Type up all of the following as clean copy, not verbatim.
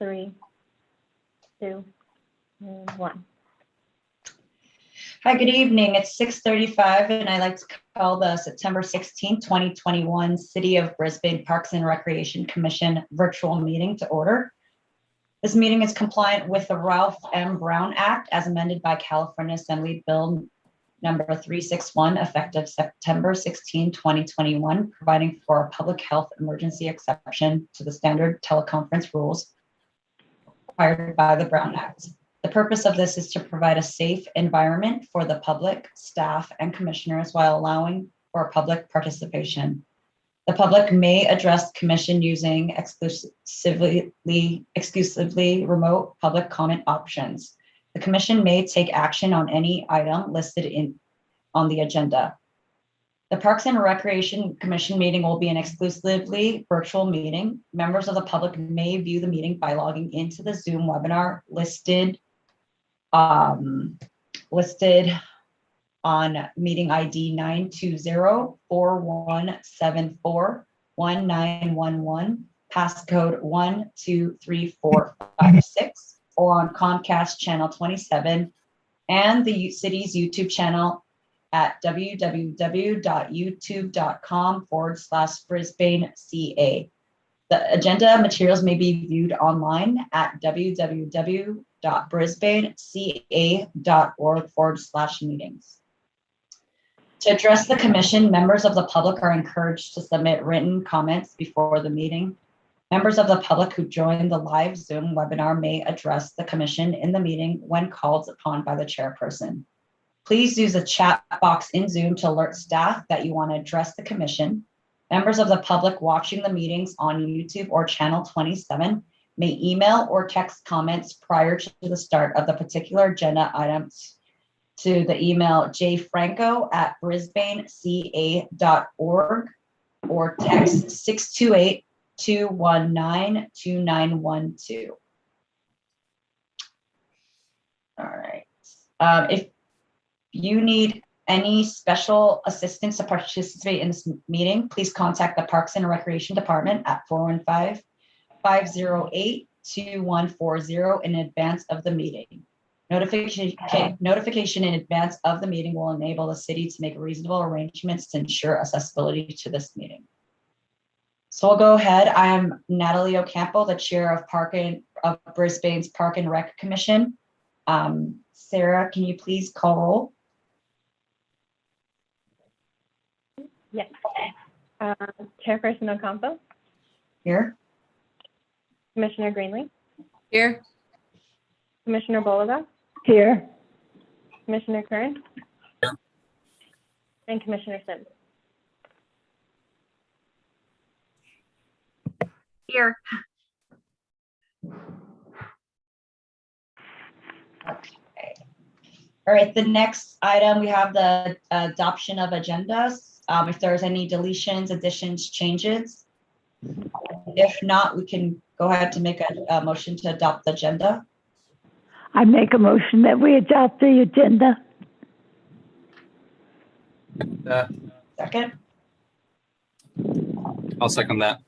3, 2, and 1. Hi, good evening. It's 6:35 and I'd like to call the September 16, 2021 City of Brisbane Parks and Recreation Commission virtual meeting to order. This meeting is compliant with the Ralph M. Brown Act as amended by California Assembly Bill number 361, effective September 16, 2021, providing for a public health emergency exception to the standard teleconference rules required by the Brown Act. The purpose of this is to provide a safe environment for the public, staff, and commissioners while allowing for public participation. The public may address the commission using exclusively remote public comment options. The commission may take action on any item listed on the agenda. The Parks and Recreation Commission meeting will be an exclusively virtual meeting. Members of the public may view the meeting by logging into the Zoom webinar listed on meeting ID 920-4174-1911, passcode 123456, or on Comcast channel 27 and the city's YouTube channel at www.youtube.com/BrisbaneCA. The agenda materials may be viewed online at www.brisbaneca.org/meetings. To address the commission, members of the public are encouraged to submit written comments before the meeting. Members of the public who join the live Zoom webinar may address the commission in the meeting when called upon by the chairperson. Please use the chat box in Zoom to alert staff that you want to address the commission. Members of the public watching the meetings on YouTube or channel 27 may email or text comments prior to the start of the particular agenda items to the email jfranco@brisbaneca.org or text 628-219-2912. All right. If you need any special assistance to participate in this meeting, please contact the Parks and Recreation Department at 415-508-2140 in advance of the meeting. Notification in advance of the meeting will enable the city to make reasonable arrangements to ensure accessibility to this meeting. So we'll go ahead. I am Natalie Ocampo, the chair of Brisbane's Park and Rec Commission. Sarah, can you please call roll? Yes. Chairperson Ocampo. Here. Commissioner Greenlee. Here. Commissioner Bolivar. Here. Commissioner Kern. Here. And Commissioner Sims. Here. Okay. All right, the next item, we have the adoption of agendas. If there's any deletions, additions, changes. If not, we can go ahead to make a motion to adopt the agenda. I make a motion that we adopt the agenda. Second. I'll second that.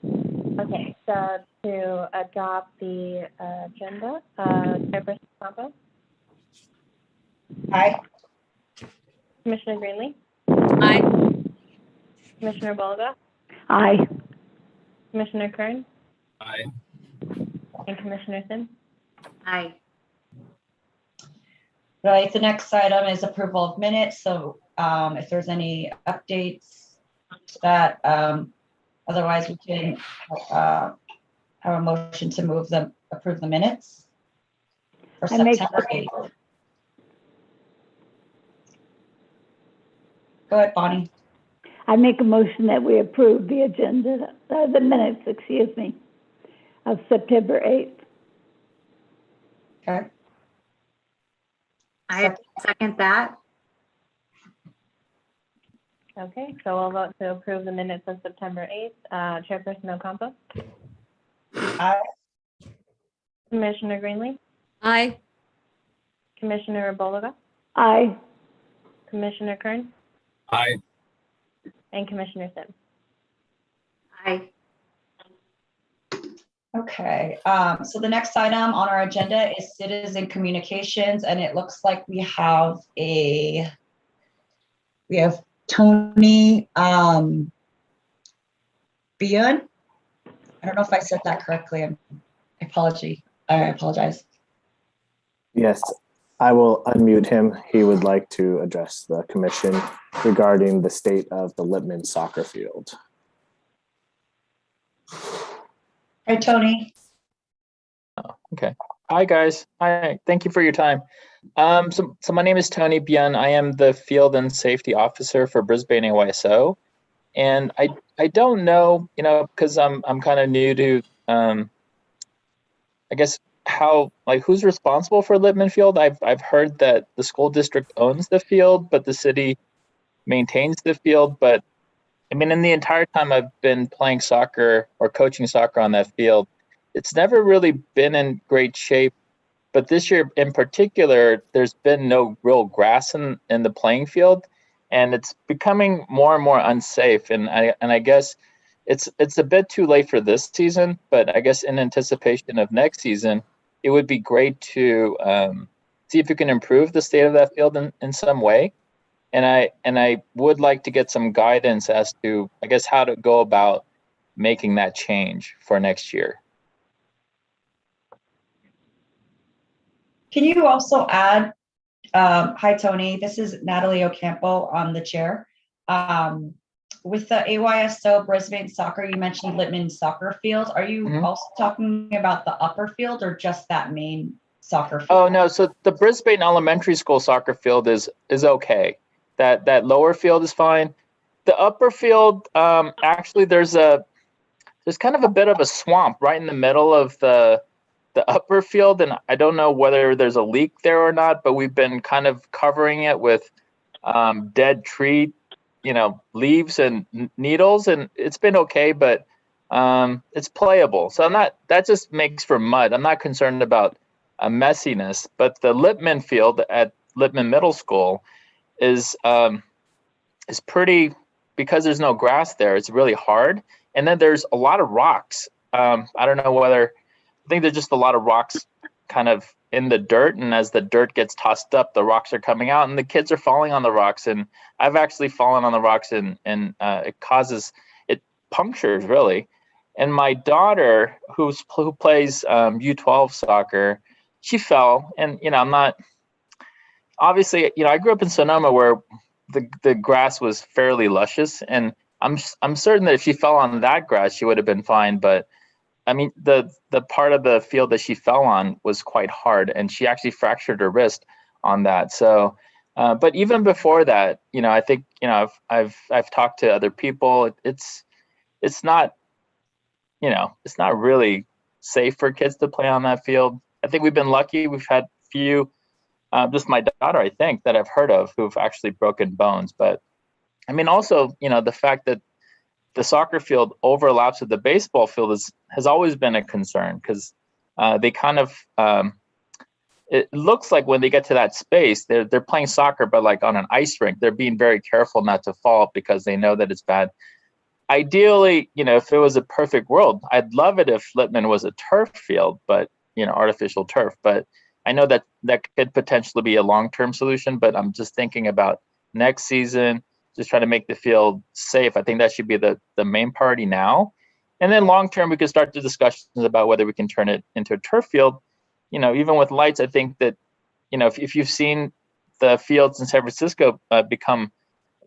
Okay, so to adopt the agenda, Chairperson Ocampo. Aye. Commissioner Greenlee. Aye. Commissioner Bolivar. Aye. Commissioner Kern. Aye. And Commissioner Sims. Aye. Right, the next item is approval of minutes. So if there's any updates to that, otherwise we can have a motion to approve the minutes for September 8th. Go ahead, Bonnie. I make a motion that we approve the agenda, the minutes, excuse me, of September 8th. Okay. I second that. Okay, so we'll vote to approve the minutes of September 8th. Chairperson Ocampo. Aye. Commissioner Greenlee. Aye. Commissioner Bolivar. Aye. Commissioner Kern. Aye. And Commissioner Sims. Aye. Okay, so the next item on our agenda is citizen communications, and it looks like we have Tony Bion. I don't know if I said that correctly. I apologize. Yes, I will unmute him. He would like to address the commission regarding the state of the Lippman soccer field. Hi, Tony. Okay. Hi, guys. Hi. Thank you for your time. So my name is Tony Bion. I am the Field and Safety Officer for Brisbane AYSO. And I don't know, because I'm kind of new to, I guess, who's responsible for Lippman Field? I've heard that the school district owns the field, but the city maintains the field. But I mean, in the entire time I've been playing soccer or coaching soccer on that field, it's never really been in great shape. But this year in particular, there's been no real grass in the playing field, and it's becoming more and more unsafe. And I guess it's a bit too late for this season, but I guess in anticipation of next season, it would be great to see if you can improve the state of that field in some way. And I would like to get some guidance as to, I guess, how to go about making that change for next year. Can you also add, hi, Tony, this is Natalie Ocampo on the chair. With the AYSO Brisbane soccer, you mentioned Lippman soccer field. Are you also talking about the upper field or just that main soccer field? Oh, no. So the Brisbane Elementary School soccer field is okay. That lower field is fine. The upper field, actually, there's kind of a bit of a swamp right in the middle of the upper field, and I don't know whether there's a leak there or not, but we've been kind of covering it with dead tree, leaves and needles, and it's been okay, but it's playable. So that just makes for mud. I'm not concerned about messiness, but the Lippman field at Lippman Middle School is pretty, because there's no grass there, it's really hard. And then there's a lot of rocks. I don't know whether, I think there's just a lot of rocks kind of in the dirt, and as the dirt gets tossed up, the rocks are coming out and the kids are falling on the rocks. And I've actually fallen on the rocks, and it punctures really. And my daughter, who plays U12 soccer, she fell, and I'm not, obviously, I grew up in Sonoma where the grass was fairly luscious, and I'm certain that if she fell on that grass, she would have been fine. But I mean, the part of the field that she fell on was quite hard, and she actually fractured her wrist on that. So, but even before that, I think, I've talked to other people. It's not, it's not really safe for kids to play on that field. I think we've been lucky. We've had few, just my daughter, I think, that I've heard of who've actually broken bones. But I mean, also, the fact that the soccer field overlaps with the baseball field has always been a concern, because they kind of, it looks like when they get to that space, they're playing soccer, but like on an ice rink, they're being very careful not to fall because they know that it's bad. Ideally, if it was a perfect world, I'd love it if Lippman was a turf field, but artificial turf. But I know that could potentially be a long-term solution, but I'm just thinking about next season, just trying to make the field safe. I think that should be the main priority now. And then long-term, we could start the discussions about whether we can turn it into a turf field. Even with lights, I think that, if you've seen the fields in San Francisco become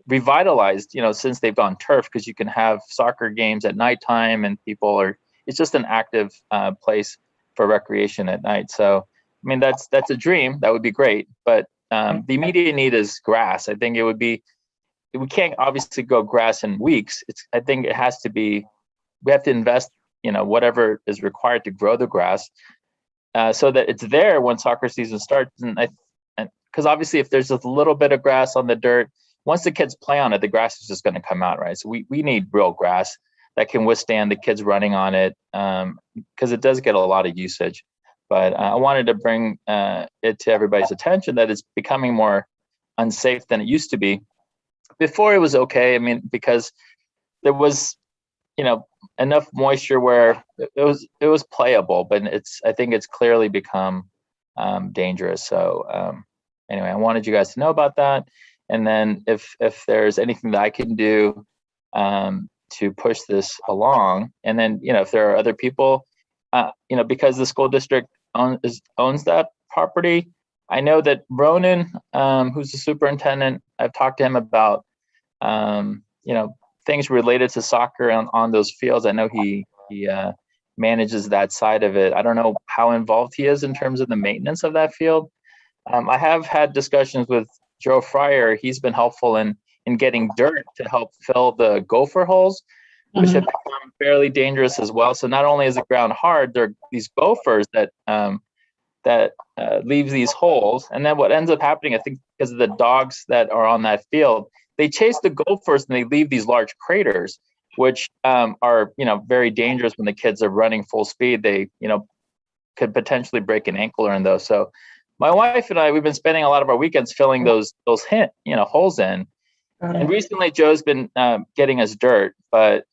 revitalized, since they've gone turf, because you can have soccer games at nighttime and it's just an active place for recreation at night. So, I mean, that's a dream. That would be great. But the immediate need is grass. I think we can't obviously grow grass in weeks. I think it has to be, we have to invest, whatever is required to grow the grass, so that it's there when soccer season starts. And because obviously if there's just a little bit of grass on the dirt, once the kids play on it, the grass is just going to come out, right? So we need real grass that can withstand the kids running on it, because it does get a lot of usage. But I wanted to bring it to everybody's attention that it's becoming more unsafe than it used to be. Before it was okay, I mean, because there was, enough moisture where it was playable, but I think it's clearly become dangerous. So anyway, I wanted you guys to know about that. And then if there's anything that I can do to push this along, and then if there are other people, because the school district owns that property. I know that Ronan, who's the superintendent, I've talked to him about things related to soccer on those fields. I know he manages that side of it. I don't know how involved he is in terms of the maintenance of that field. I have had discussions with Joe Fryer. He's been helpful in getting dirt to help fill the gopher holes, which have become fairly dangerous as well. So not only is the ground hard, there are these gophers that leave these holes. And then what ends up happening, I think, because of the dogs that are on that field, they chase the gophers and they leave these large craters, which are very dangerous when the kids are running full speed. They could potentially break an ankle in those. So my wife and I, we've been spending a lot of our weekends filling those holes in. And recently Joe's been getting us dirt, but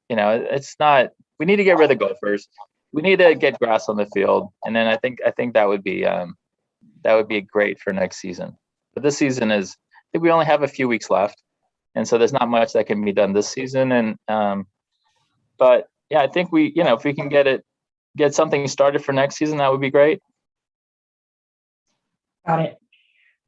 it's not. We need to get rid of the gophers. We need to get grass on the field, and then I think that would be great for next season. But this season I think we only have a few weeks left, and so there's not much that can be done this season. And but yeah, I think if we can get something started for next season, that would be great. Got it.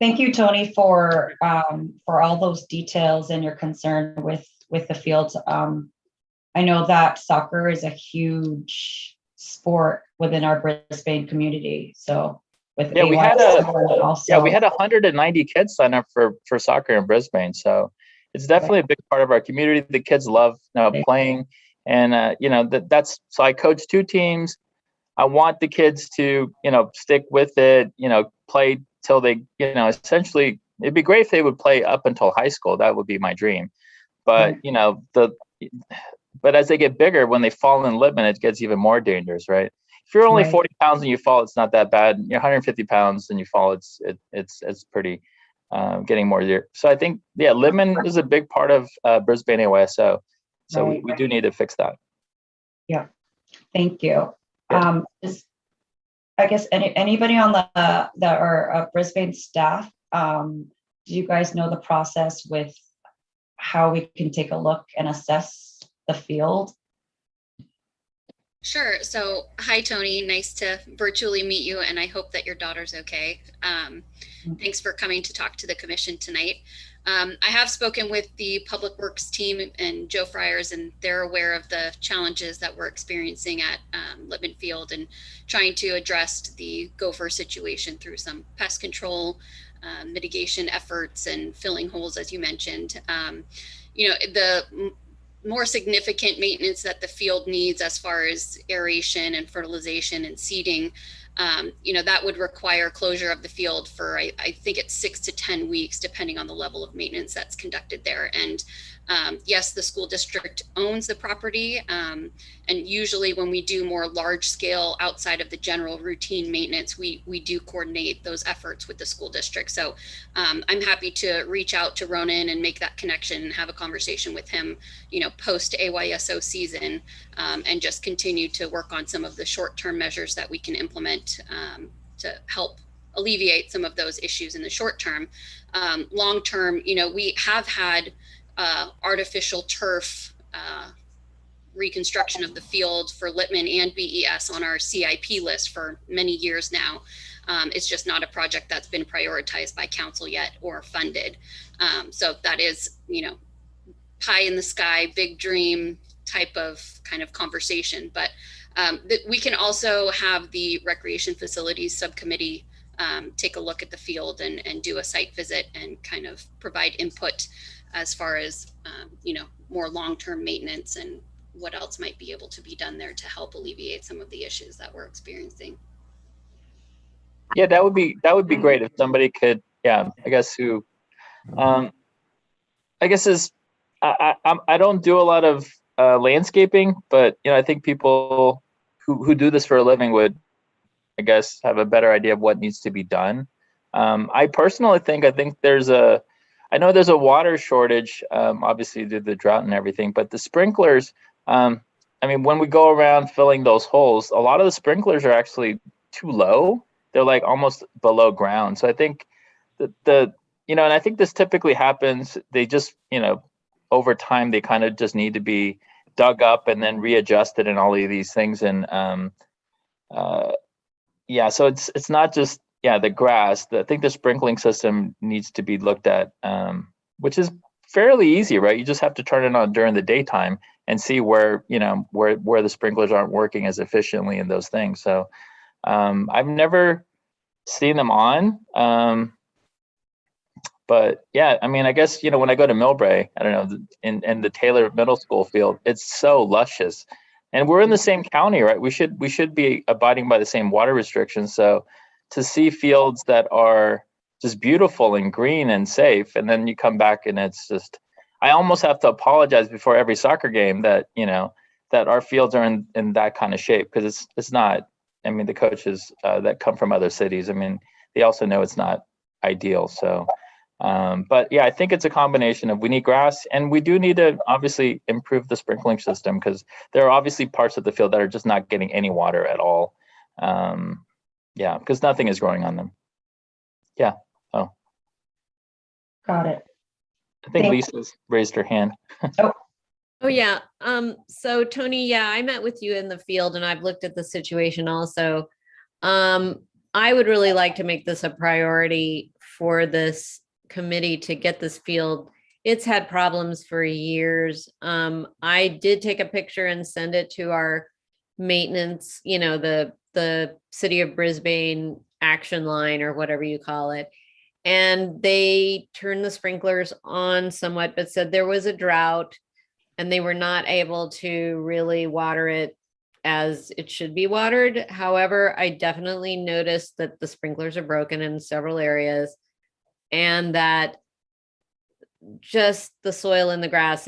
Thank you, Tony, for all those details and your concern with the fields. I know that soccer is a huge sport within our Brisbane community. So with we had 190 kids sign up for soccer in Brisbane. So it's definitely a big part of our community. The kids love playing, and that's so I coach 2 teams. I want the kids to stick with it, play till they essentially. It'd be great if they would play up until high school. That would be my dream. But but as they get bigger, when they fall in Lippman, it gets even more dangerous, right? If you're only 40 pounds and you fall, it's not that bad. You're 150 pounds and you fall, it's pretty getting more there. So I think Lippman is a big part of Brisbane AYSO. So we do need to fix that. Yeah, thank you. Yeah. I guess anybody on that are Brisbane staff, do you guys know the process with how we can take a look and assess the field? Sure. So, hi, Tony. Nice to virtually meet you, and I hope that your daughter's okay. Thanks for coming to talk to the commission tonight. I have spoken with the Public Works team and Joe Fryers, and they're aware of the challenges that we're experiencing at Lippman Field and trying to address the gopher situation through some pest control mitigation efforts and filling holes, as you mentioned. The more significant maintenance that the field needs as far as aeration and fertilization and seeding, that would require closure of the field for, I think it's 6 to 10 weeks, depending on the level of maintenance that's conducted there. And yes, the school district owns the property. And usually when we do more large scale outside of the general routine maintenance, we do coordinate those efforts with the school district. So I'm happy to reach out to Ronan and make that connection and have a conversation with him, post AYSO season, and just continue to work on some of the short-term measures that we can implement to help alleviate some of those issues in the short term. Long term, we have had artificial turf reconstruction of the field for Lippman and BES on our CIP list for many years now. It's just not a project that's been prioritized by council yet or funded. So that is, pie in the sky, big dream type of kind of conversation. But we can also have the recreation facilities subcommittee take a look at the field and do a site visit and kind of provide input as far as, more long-term maintenance and what else might be able to be done there to help alleviate some of the issues that we're experiencing. Yeah, that would be great if somebody could, I guess I don't do a lot of landscaping, but I think people who do this for a living would, I guess, have a better idea of what needs to be done. I personally think I know there's a water shortage, obviously due to the drought and everything, but the sprinklers, I mean, when we go around filling those holes, a lot of the sprinklers are actually too low. They're like almost below ground. So I think the and I think this typically happens. They just, over time, they kind of just need to be dug up and then readjusted and all of these things. And so it's not just, the grass. I think the sprinkling system needs to be looked at, which is fairly easy, right? You just have to turn it on during the daytime and see where the sprinklers aren't working as efficiently in those things. So I've never seen them on. But yeah, I mean, I guess, when I go to Millbrae, I don't know, in the Taylor Middle School field, it's so luscious. And we're in the same county, right? We should be abiding by the same water restrictions. So to see fields that are just beautiful and green and safe, and then you come back and it's just, I almost have to apologize before every soccer game that, that our fields are in that kind of shape, because it's not. I mean, the coaches that come from other cities, I mean, they also know it's not ideal. So, but yeah, I think it's a combination of, we need grass, and we do need to obviously improve the sprinkling system, because there are obviously parts of the field that are just not getting any water at all. Because nothing is growing on them. Yeah. Oh, Got it. I think Thank- Lisa's raised her hand. Oh, yeah. So Tony, I met with you in the field and I've looked at the situation also. I would really like to make this a priority for this committee to get this field. It's had problems for years. I did take a picture and send it to our maintenance, the City of Brisbane action line or whatever you call it. And they turned the sprinklers on somewhat, but said there was a drought and they were not able to really water it as it should be watered. However, I definitely noticed that the sprinklers are broken in several areas, and that just the soil in the grass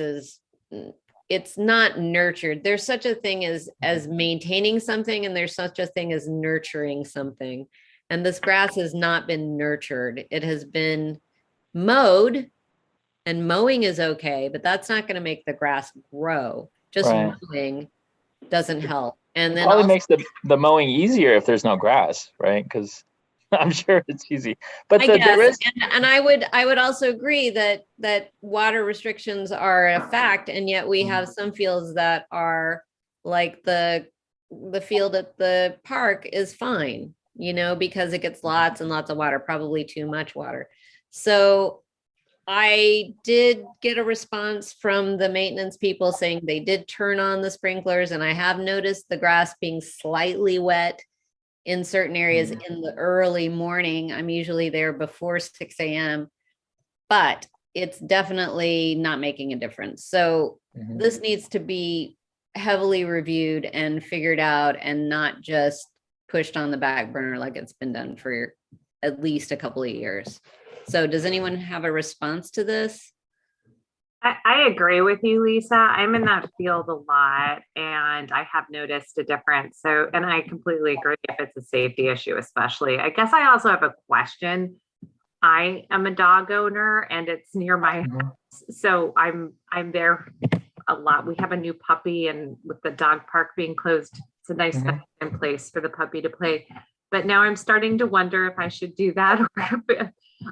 it's not nurtured. There's such a thing as maintaining something, and there's such a thing as nurturing something. And this grass has not been nurtured. It has been mowed, and mowing is okay, but that's not going to make the grass grow. Just Right. mowing doesn't help. And then Probably also, makes the mowing easier if there's no grass, right? Because I'm sure it's easy. But I there guess, is, and I would also agree that water restrictions are a fact, and yet we have some fields that are like the field at the park is fine, because it gets lots and lots of water, probably too much water. So I did get a response from the maintenance people saying they did turn on the sprinklers, and I have noticed the grass being slightly wet in certain areas in the early morning. I'm usually there before 6 a.m., but it's definitely not making a difference. So this needs to be heavily reviewed and figured out, and not just pushed on the back burner like it's been done for at least a couple of years. So does anyone have a response to this? I agree with you, Lisa. I'm in that field a lot, and I have noticed a difference. So, and I completely agree if it's a safety issue, especially. I guess I also have a question. I am a dog owner, and it's near my house, so I'm there a lot. We have a new puppy, and with the dog park being closed, it's a nice place for the puppy to play. But now I'm starting to wonder if I should do that, or if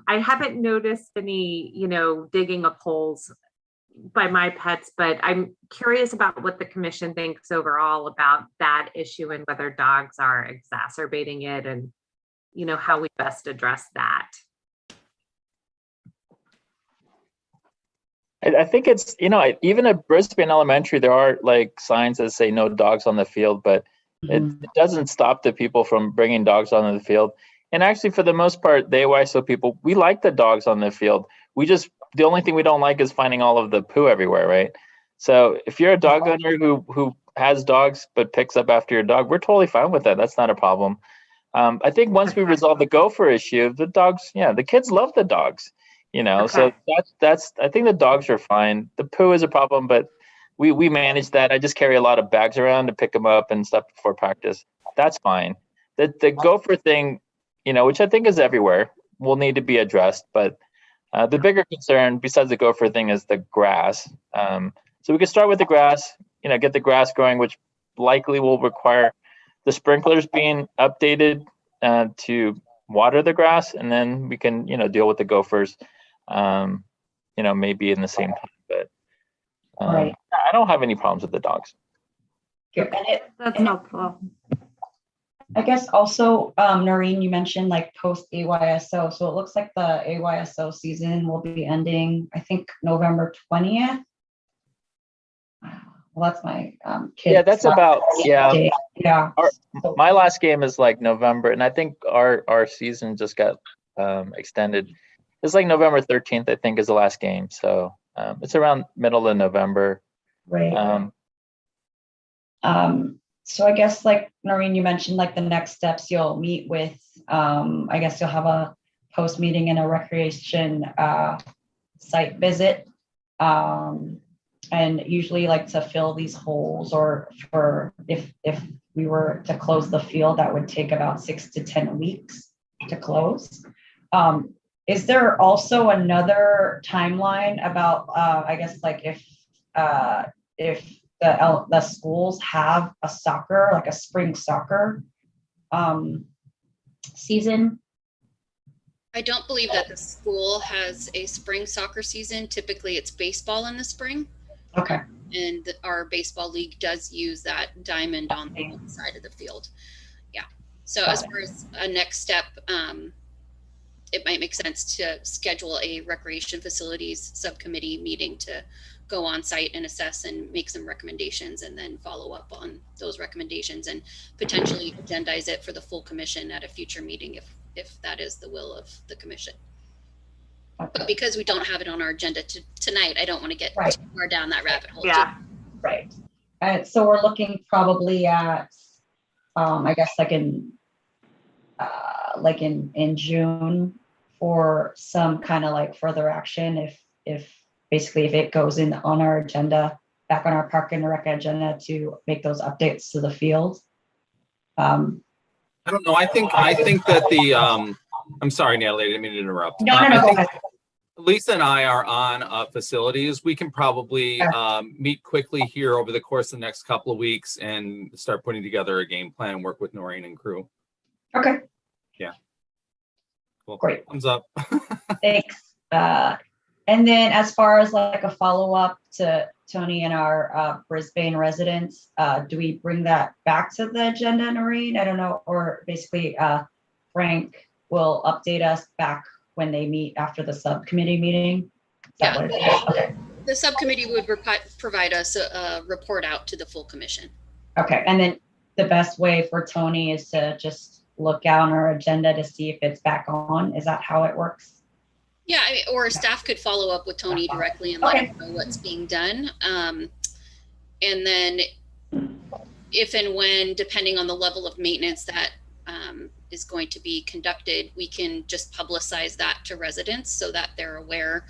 I haven't noticed any, digging of holes by my pets, but I'm curious about what the commission thinks overall about that issue, and whether dogs are exacerbating it, and how we best address that. I think it's, even at Brisbane Elementary, there are like signs that say no dogs on the field, but it doesn't stop the people from bringing dogs onto the field. And actually, for the most part, the AYSO people, we like the dogs on the field. The only thing we don't like is finding all of the poo everywhere, right? So if you're a dog owner who has dogs but picks up after your dog, we're totally fine with that. That's not a problem. I think once we resolve the gopher issue, the dogs, the kids love the dogs, So that's I think the dogs are fine. The poo is a problem, but we manage that. I just carry a lot of bags around to pick them up and stuff before practice. That's fine. The gopher thing, which I think is everywhere, will need to be addressed. But the bigger concern, besides the gopher thing, is the grass. So we can start with the grass, get the grass growing, which likely will require the sprinklers being updated to water the grass, and then we can, deal with the gophers, maybe in the same time. But Right. I don't have any problems with the dogs. That's helpful. I guess also, Noreen, you mentioned like post AYSO. So it looks like the AYSO season will be ending, I think, November 20th. Well, that's my kid. Yeah, that's about, yeah. Yeah. My last game is like November, and I think our season just got extended. It's like November 13th, I think, is the last game. So it's around middle of November. Right. So I guess like Noreen, you mentioned like the next steps you'll meet with, I guess you'll have a post meeting and a recreation site visit. And usually like to fill these holes, or for if we were to close the field, that would take about 6 to 10 weeks to close. Is there also another timeline about, I guess like if the schools have a soccer, like a spring soccer season? I don't believe that the school has a spring soccer season. Typically it's baseball in the spring. Okay. And our baseball league does use that diamond on the one side of the field. Yeah. So as far as a next step, it might make sense to schedule a recreation facilities subcommittee meeting to go on site and assess and make some recommendations, and then follow up on those recommendations and potentially agendize it for the full commission at a future meeting if that is the will of the commission. Okay. But because we don't have it on our agenda tonight, I don't want to get too far down that rabbit hole. Yeah. Right. So we're looking probably at, I guess like in June for some kind of like further action if basically if it goes in on our agenda, back on our park and rec agenda to make those updates to the field. I don't know. I think that the I'm sorry, Natalie, I didn't mean to interrupt. No, go ahead. Lisa and I are on facilities. We can probably meet quickly here over the course of the next couple of weeks and start putting together a game plan and work with Noreen and crew. Okay. Yeah. Cool. Great. Thumbs up. Thanks. And then as far as like a follow-up to Tony and our Brisbane residents, do we bring that back to the agenda, Noreen? I don't know, or basically Frank will update us back when they meet after the subcommittee meeting? Yeah. Okay. The subcommittee would provide us a report out to the full commission. Okay, and then the best way for Tony is to just look out on our agenda to see if it's back on. Is that how it works? Yeah, or staff could follow up with Tony directly and let him know what's being done. And then if and when, depending on the level of maintenance that is going to be conducted, we can just publicize that to residents so that they're aware,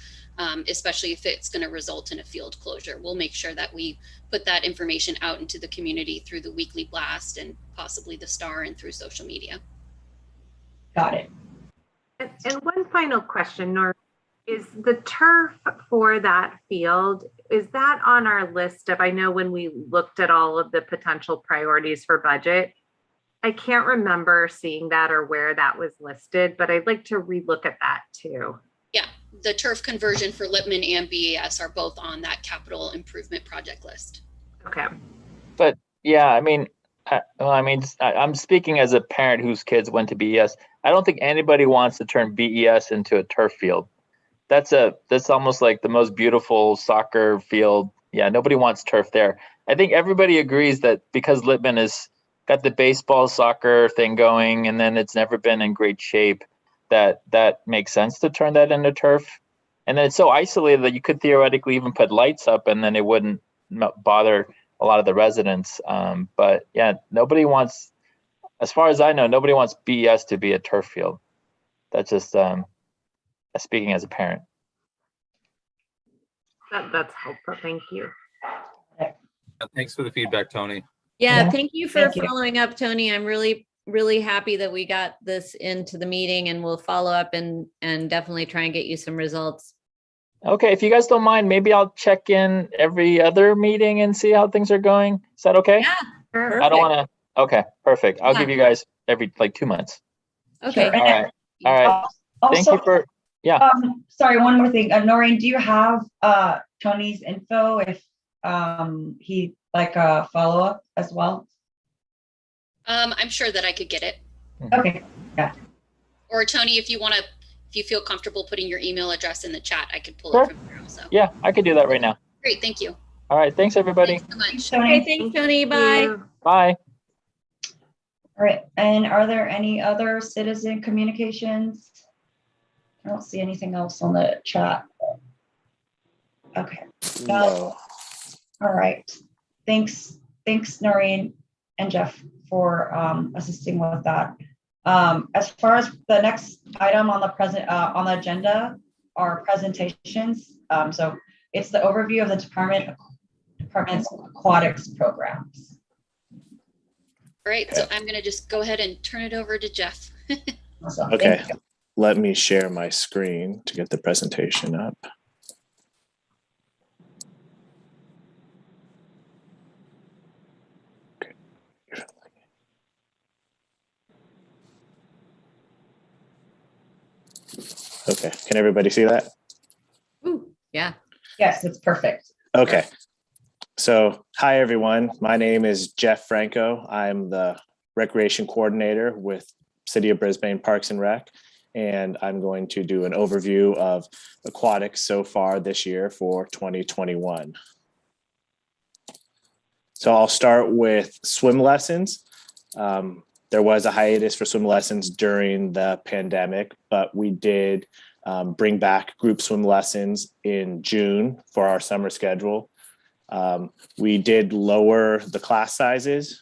especially if it's going to result in a field closure. We'll make sure that we put that information out into the community through the weekly blast and possibly the Star and through social media. Got it. And one final question, Nora, is the turf for that field, is that on our list of, I know when we looked at all of the potential priorities for budget, I can't remember seeing that or where that was listed, but I'd like to relook at that too. Yeah, the turf conversion for Lippman and BES are both on that capital improvement project list. Okay. But yeah, I'm speaking as a parent whose kids went to BES. I don't think anybody wants to turn BES into a turf field. That's almost like the most beautiful soccer field. Yeah, nobody wants turf there. I think everybody agrees that because Lippman has got the baseball soccer thing going, and then it's never been in great shape, that makes sense to turn that into turf. And then it's so isolated that you could theoretically even put lights up and then it wouldn't bother a lot of the residents. But yeah, nobody wants, as far as I know, nobody wants BES to be a turf field. That's just speaking as a parent. That's helpful. Thank you. Thanks for the feedback, Tony. Yeah, thank you for following up, Tony. I'm really, really happy that we got this into the meeting, and we'll follow up and definitely try and get you some results. Okay, if you guys don't mind, maybe I'll check in every other meeting and see how things are going. Is that okay? Yeah, Sure. I don't want to. Okay, perfect. I'll Yeah. give you guys every like 2 months. okay. Sure. All right. All right. Thank you Also, for. Yeah. sorry, one more thing. Noreen, do you have Tony's info if he like a follow-up as well? I'm sure that I could get it. Okay. Or Tony, if you feel comfortable putting your email address in the chat, I could pull Sure. it from there also. Yeah, I could do that right now. Great, thank you. All right. Thanks, everybody. Thanks so much. Okay, thanks, Tony. Bye. You. Bye. All right. And are there any other citizen communications? I don't see anything else on the chat. Okay. No. All right. Thanks, Noreen and Jeff for assisting with that. As far as the next item on the agenda are presentations. So it's the overview of the department's aquatics programs. All right, so I'm gonna just go ahead and turn it over to Jeff. Awesome. Okay. Thank you. Let me share my screen to get the presentation up. Okay, can everybody see that? Ooh, yeah. Yes, it's perfect. Okay. So, hi everyone. My name is Jeff Franco. I'm the recreation coordinator with City of Brisbane Parks and Rec, and I'm going to do an overview of aquatics so far this year for 2021. So I'll start with swim lessons. There was a hiatus for swim lessons during the pandemic, but we did bring back group swim lessons in June for our summer schedule. We did lower the class sizes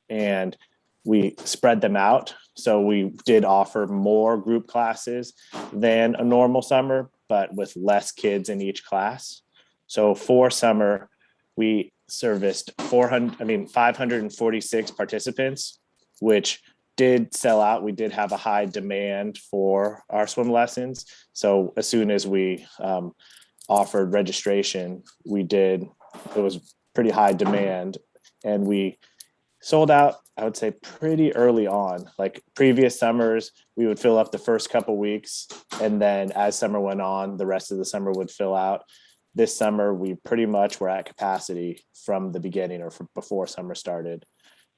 and we spread them out. So we did offer more group classes than a normal summer, but with less kids in each class. So for summer, we serviced 546 participants, which did sell out. We did have a high demand for our swim lessons. So as soon as we offered registration, it was pretty high demand, and we sold out, I would say, pretty early on. Like previous summers, we would fill up the first couple weeks, and then as summer went on, the rest of the summer would fill out. This summer, we pretty much were at capacity from the beginning or from before summer started.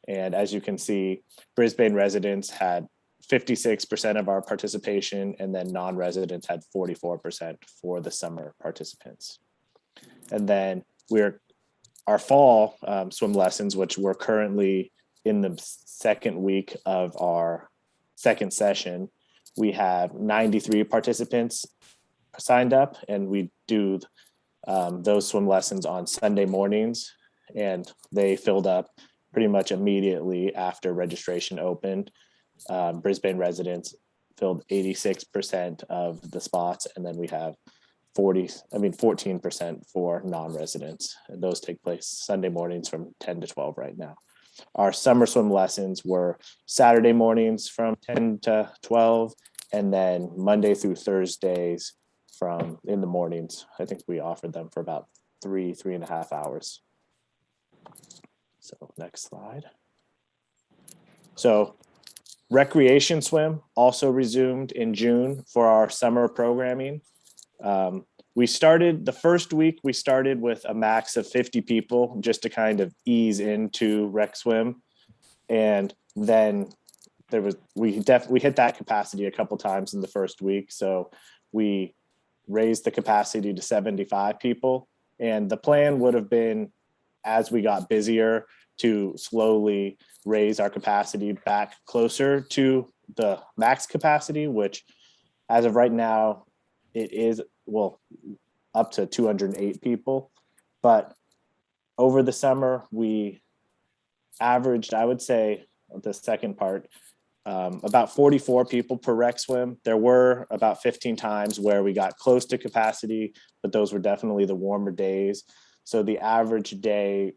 And as you can see, Brisbane residents had 56% of our participation, and then non-residents had 44% for the summer participants. And then our fall swim lessons, which we're currently in the second week of our second session, we have 93 participants signed up, and we do those swim lessons on Sunday mornings, and they filled up pretty much immediately after registration opened. Brisbane residents filled 86% of the spots, and then we have 14% for non-residents. And those take place Sunday mornings from 10 to 12 right now. Our summer swim lessons were Saturday mornings from 10 to 12, and then Monday through Thursdays in the mornings. I think we offered them for about 3.5 hours. So next slide. So recreation swim also resumed in June for our summer programming. We started the first week, we started with a max of 50 people just to kind of ease into rec swim. And then we hit that capacity a couple times in the first week. So we raised the capacity to 75 people. And the plan would have been, as we got busier, to slowly raise our capacity back closer to the max capacity, which as of right now, it is, up to 208 people. But over the summer, we averaged, I would say, the second part, about 44 people per rec swim. There were about 15 times where we got close to capacity, but those were definitely the warmer days. So the average day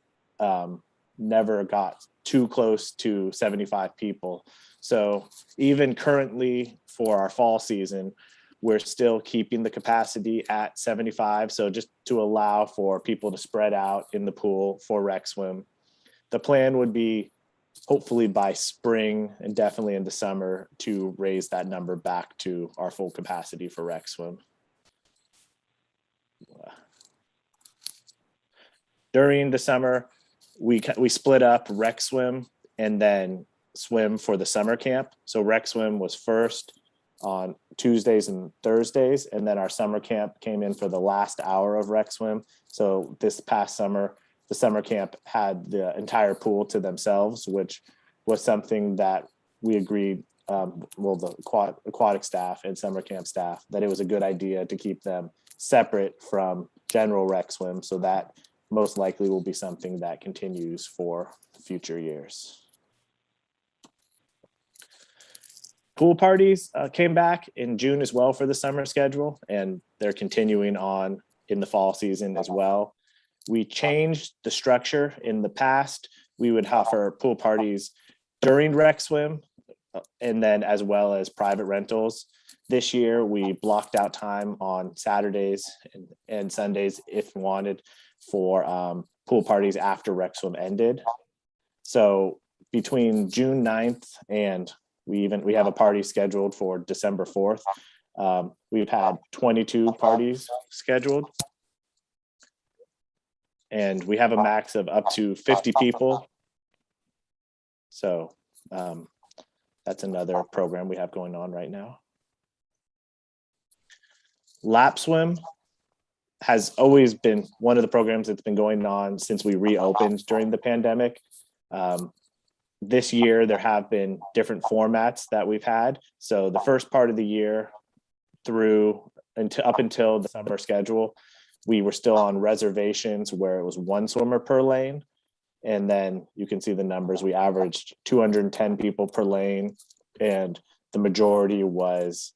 never got too close to 75 people. So even currently for our fall season, we're still keeping the capacity at 75. So just to allow for people to spread out in the pool for rec swim. The plan would be hopefully by spring and definitely into summer to raise that number back to our full capacity for rec swim. During the summer, we split up rec swim and then swim for the summer camp. So rec swim was first on Tuesdays and Thursdays, and then our summer camp came in for the last hour of rec swim. So this past summer, the summer camp had the entire pool to themselves, which was something that we agreed, the aquatic staff and summer camp staff, that it was a good idea to keep them separate from general rec swim. So that most likely will be something that continues for future years. Pool parties came back in June as well for the summer schedule, and they're continuing on in the fall season as well. We changed the structure. In the past, we would offer pool parties during rec swim and then as well as private rentals. This year, we blocked out time on Saturdays and Sundays if wanted for pool parties after rec swim ended. So between June 9th and we have a party scheduled for December 4th. We've had 22 parties scheduled. And we have a max of up to 50 people. So that's another program we have going on right now. Lap swim has always been one of the programs that's been going on since we reopened during the pandemic. This year, there have been different formats that we've had. So the first part of the year up until the summer schedule, we were still on reservations where it was one swimmer per lane. And then you can see the numbers. We averaged 210 people per lane, and the majority was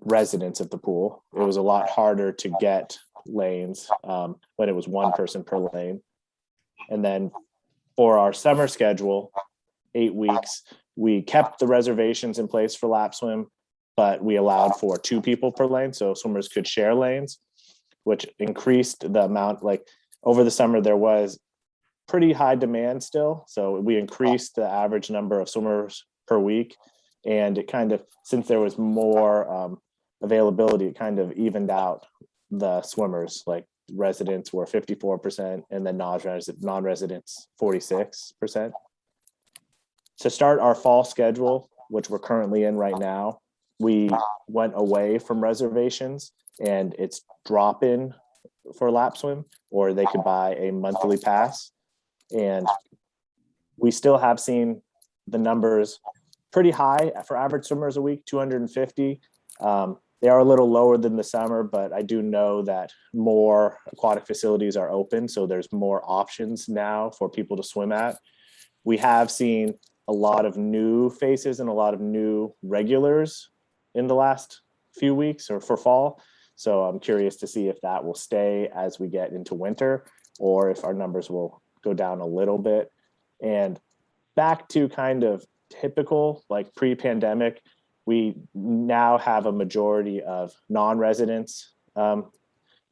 residents of the pool. It was a lot harder to get lanes when it was one person per lane. And then for our summer schedule, 8 weeks, we kept the reservations in place for lap swim, but we allowed for 2 people per lane. So swimmers could share lanes, which increased the amount. Like over the summer, there was pretty high demand still. So we increased the average number of swimmers per week. And it kind of, since there was more availability, it kind of evened out the swimmers. Like residents were 54% and then non-residents 46%. To start our fall schedule, which we're currently in right now, we went away from reservations, and it's drop-in for lap swim, or they could buy a monthly pass. And we still have seen the numbers pretty high for average swimmers a week, 250. They are a little lower than the summer, but I do know that more aquatic facilities are open, so there's more options now for people to swim at. We have seen a lot of new faces and a lot of new regulars in the last few weeks or for fall. So I'm curious to see if that will stay as we get into winter, or if our numbers will go down a little bit. And back to kind of typical, like pre-pandemic, we now have a majority of non-residents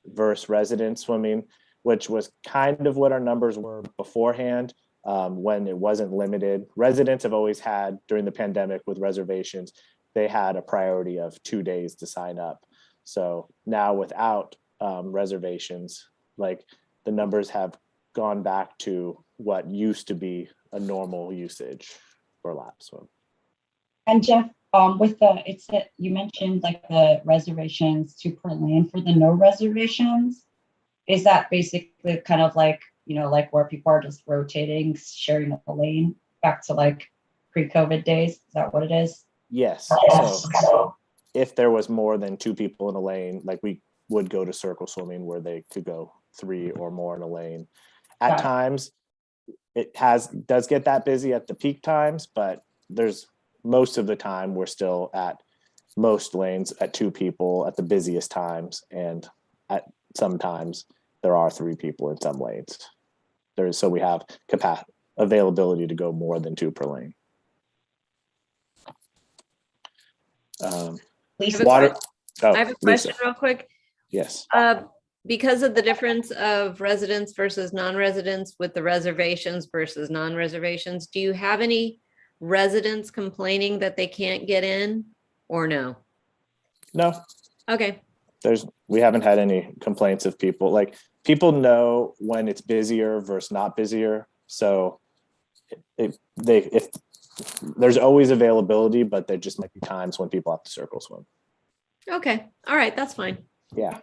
versus resident swimming, which was kind of what our numbers were beforehand. When it wasn't limited. Residents have always had, during the pandemic with reservations, they had a priority of 2 days to sign up. So now without reservations, like the numbers have gone back to what used to be a normal usage for lap swim. And Jeff, with you mentioned like the reservations 2 per lane for the no reservations. Is that basically kind of like, like where people are just rotating, sharing a lane back to like pre-COVID days? Is that what it is? Yes. So if there was more than 2 people in a lane, like we would go to circle swimming where they could go 3 or more in a lane. At times, it does get that busy at the peak times, but there's most of the time we're still at most lanes at 2 people at the busiest times, and at some times there are 3 people in some lanes. So we have availability to go more than 2 per lane. Oh, I have a Lisa. question real quick. Yes. Because of the difference of residents versus non-residents with the reservations versus non-reservations, do you have any residents complaining that they can't get in or no? No, Okay, we haven't had any complaints of people. Like, people know when it's busier versus not busier. So if there's always availability, but there just might be times when people have to circle swim. okay, all right, that's fine. Yeah.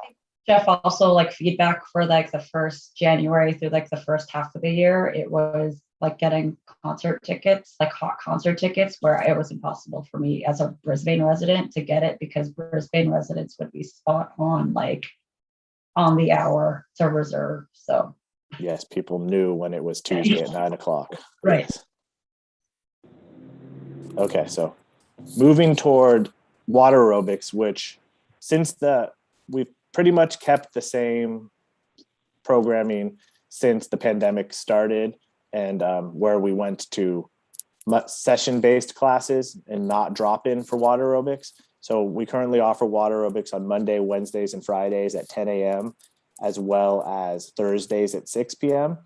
Jeff, also like feedback for like the first January through like the first half of the year, it was like getting concert tickets, like hot concert tickets, where it was impossible for me as a Brisbane resident to get it because Brisbane residents would be spot on, like on the hour to reserve. So Yes, people knew when it was Tuesday at 9 o'clock. Right. Yes. Okay, so moving toward water aerobics, which we've pretty much kept the same programming since the pandemic started, and where we went to session-based classes and not drop-in for water aerobics. So we currently offer water aerobics on Monday, Wednesdays, and Fridays at 10 a.m., as well as Thursdays at 6 p.m.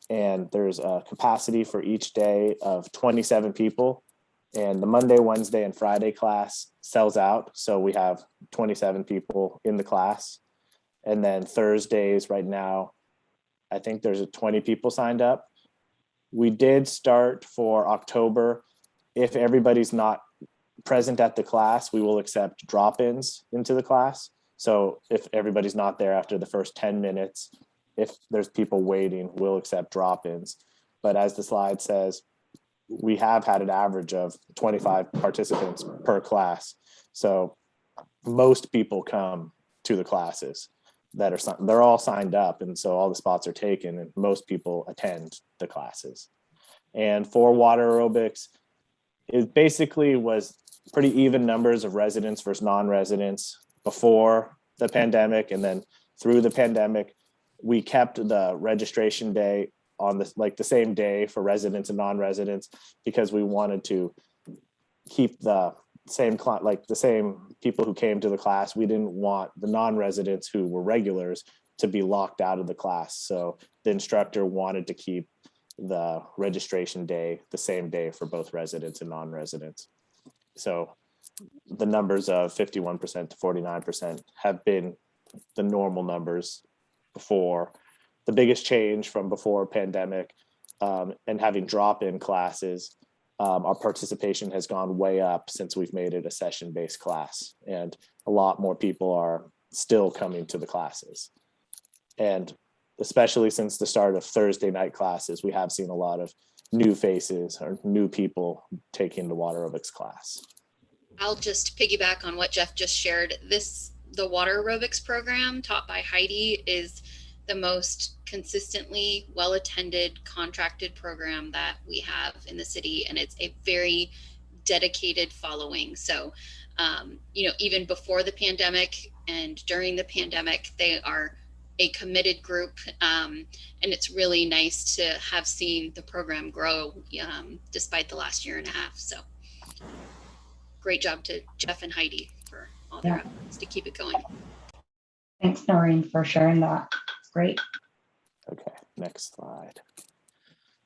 And there's a capacity for each day of 27 people. And the Monday, Wednesday, and Friday class sells out. So we have 27 people in the class. And then Thursdays right now, I think there's 20 people signed up. We did start for October. If everybody's not present at the class, we will accept drop-ins into the class. So if everybody's not there after the first 10 minutes, if there's people waiting, we'll accept drop-ins. But as the slide says, we have had an average of 25 participants per class. So most people come to the classes they're all signed up. And so all the spots are taken and most people attend the classes. And for water aerobics, it basically was pretty even numbers of residents versus non-residents before the pandemic. And then through the pandemic, we kept the registration day on the same day for residents and non-residents, because we wanted to keep the same people who came to the class. We didn't want the non-residents who were regulars to be locked out of the class. So the instructor wanted to keep the registration day the same day for both residents and non-residents. So the numbers of 51% to 49% have been the normal numbers before. The biggest change from before pandemic and having drop-in classes, our participation has gone way up since we've made it a session-based class, and a lot more people are still coming to the classes. And especially since the start of Thursday night classes, we have seen a lot of new faces or new people taking the water aerobics class. I'll just piggyback on what Jeff just shared. The water aerobics program taught by Heidi is the most consistently well-attended contracted program that we have in the city, and it's a very dedicated following. So even before the pandemic and during the pandemic, they are a committed group, and it's really nice to have seen the program grow despite the last year and a half. So great job to Jeff and Heidi for all their efforts to keep it going. thanks, Noreen, for sharing that. It's great. Okay, next slide.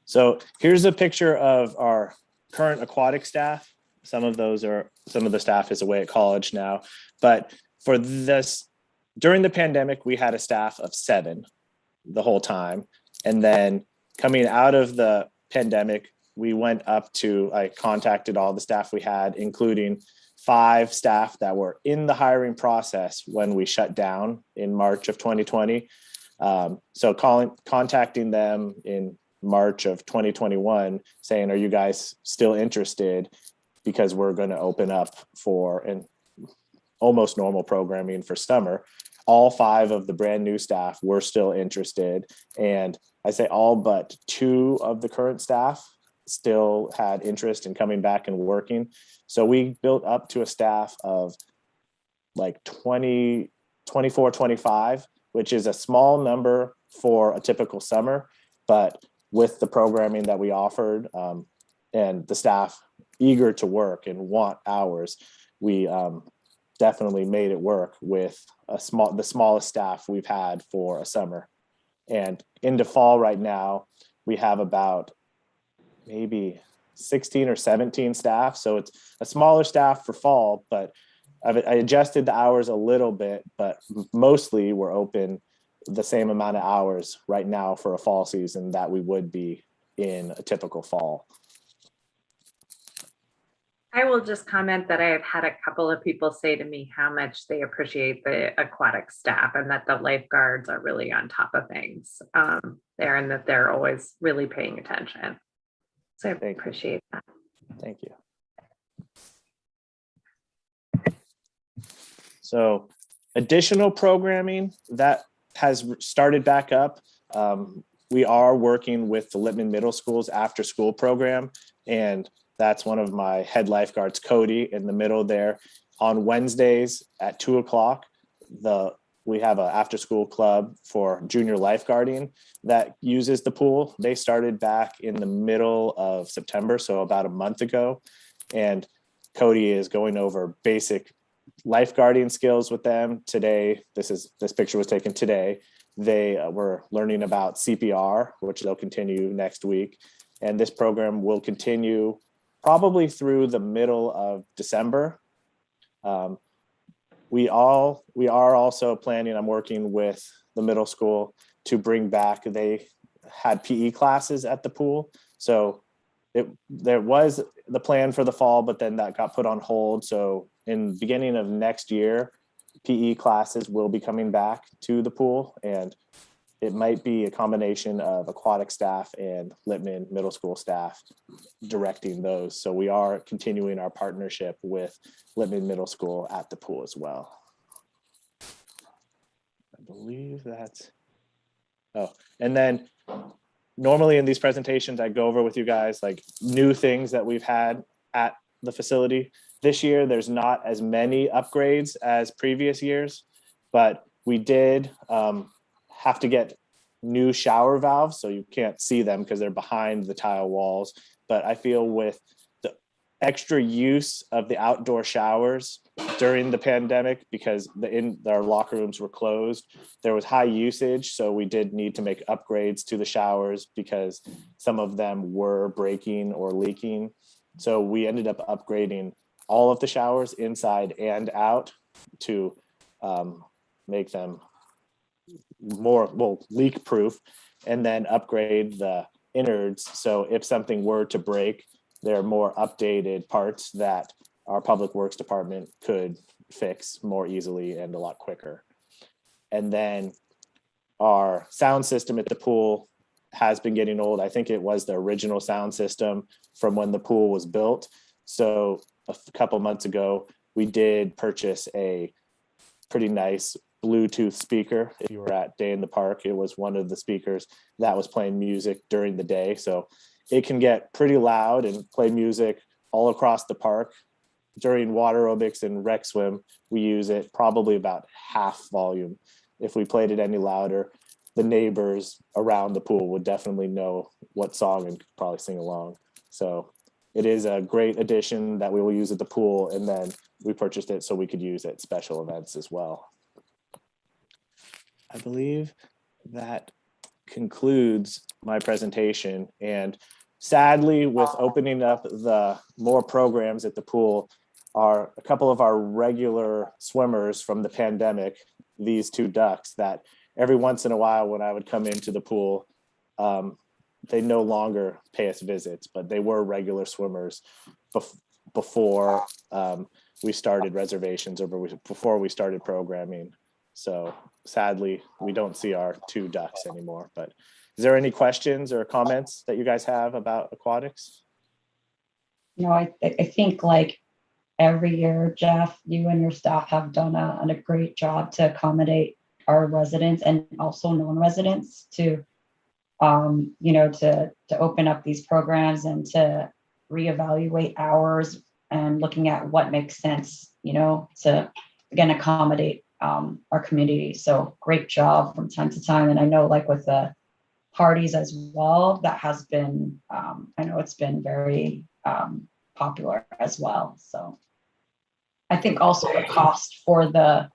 So here's a picture of our current aquatic staff. Some of the staff is away at college now, but for this, during the pandemic, we had a staff of 7 the whole time. And then coming out of the pandemic, I contacted all the staff we had, including 5 staff that were in the hiring process when we shut down in March of 2020. So contacting them in March of 2021 saying, are you guys still interested? Because we're going to open up for an almost normal programming for summer. All 5 of the brand new staff were still interested. And I say all but 2 of the current staff still had interest in coming back and working. So we built up to a staff of like 24, 25, which is a small number for a typical summer, but with the programming that we offered and the staff eager to work and want hours, we definitely made it work with the smallest staff we've had for a summer. And into fall right now, we have about maybe 16 or 17 staff. So it's a smaller staff for fall, but I adjusted the hours a little bit, but mostly we're open the same amount of hours right now for a fall season that we would be in a typical fall. I will just comment that I have had a couple of people say to me how much they appreciate the aquatic staff and that the lifeguards are really on top of things there, and that they're always really paying attention. So I appreciate that. Thank you. So additional programming that has started back up. We are working with the Lippman Middle School's after school program, and that's one of my head lifeguards, Cody, in the middle there. On Wednesdays at 2 o'clock, we have an after school club for junior lifeguarding that uses the pool. They started back in the middle of September, so about a month ago. And Cody is going over basic lifeguarding skills with them today. This picture was taken today. They were learning about CPR, which they'll continue next week. And this program will continue probably through the middle of December. We are also planning, I'm working with the middle school to bring back, they had PE classes at the pool. So there was the plan for the fall, but then that got put on hold. So in the beginning of next year, PE classes will be coming back to the pool, and it might be a combination of aquatic staff and Lippman Middle School staff directing those. So we are continuing our partnership with Lippman Middle School at the pool as well. I believe that's, and then normally in these presentations, I go over with you guys like new things that we've had at the facility. This year, there's not as many upgrades as previous years, but we did have to get new shower valves, so you can't see them because they're behind the tile walls. But I feel with the extra use of the outdoor showers during the pandemic, because our locker rooms were closed, there was high usage, so we did need to make upgrades to the showers because some of them were breaking or leaking. So we ended up upgrading all of the showers inside and out to make them more leak proof, and then upgrade the innards. So if something were to break, there are more updated parts that our public works department could fix more easily and a lot quicker. And then our sound system at the pool has been getting old. I think it was the original sound system from when the pool was built. So a couple months ago, we did purchase a pretty nice Bluetooth speaker. If you were at Day in the Park, it was one of the speakers that was playing music during the day. So it can get pretty loud and play music all across the park. During water aerobics and rec swim, we use it probably about half volume. If we played it any louder, the neighbors around the pool would definitely know what song and could probably sing along. So it is a great addition that we will use at the pool, and then we purchased it so we could use it at special events as well. I believe that concludes my presentation. And sadly, with opening up the more programs at the pool, are a couple of our regular swimmers from the pandemic, these two ducks that every once in a while when I would come into the pool, they no longer pay us visits, but they were regular swimmers before we started reservations or before we started programming. So sadly, we don't see our two ducks anymore. But is there any questions or comments that you guys have about aquatics? You know, I think like every year, Jeff, you and your staff have done a great job to accommodate our residents and also non-residents to, you know, to open up these programs and to reevaluate hours and looking at what makes sense, you know, to again accommodate our community. So great job from time to time. And I know like with the parties as well, that has been, I know it's been very popular as well. So I think also the cost for the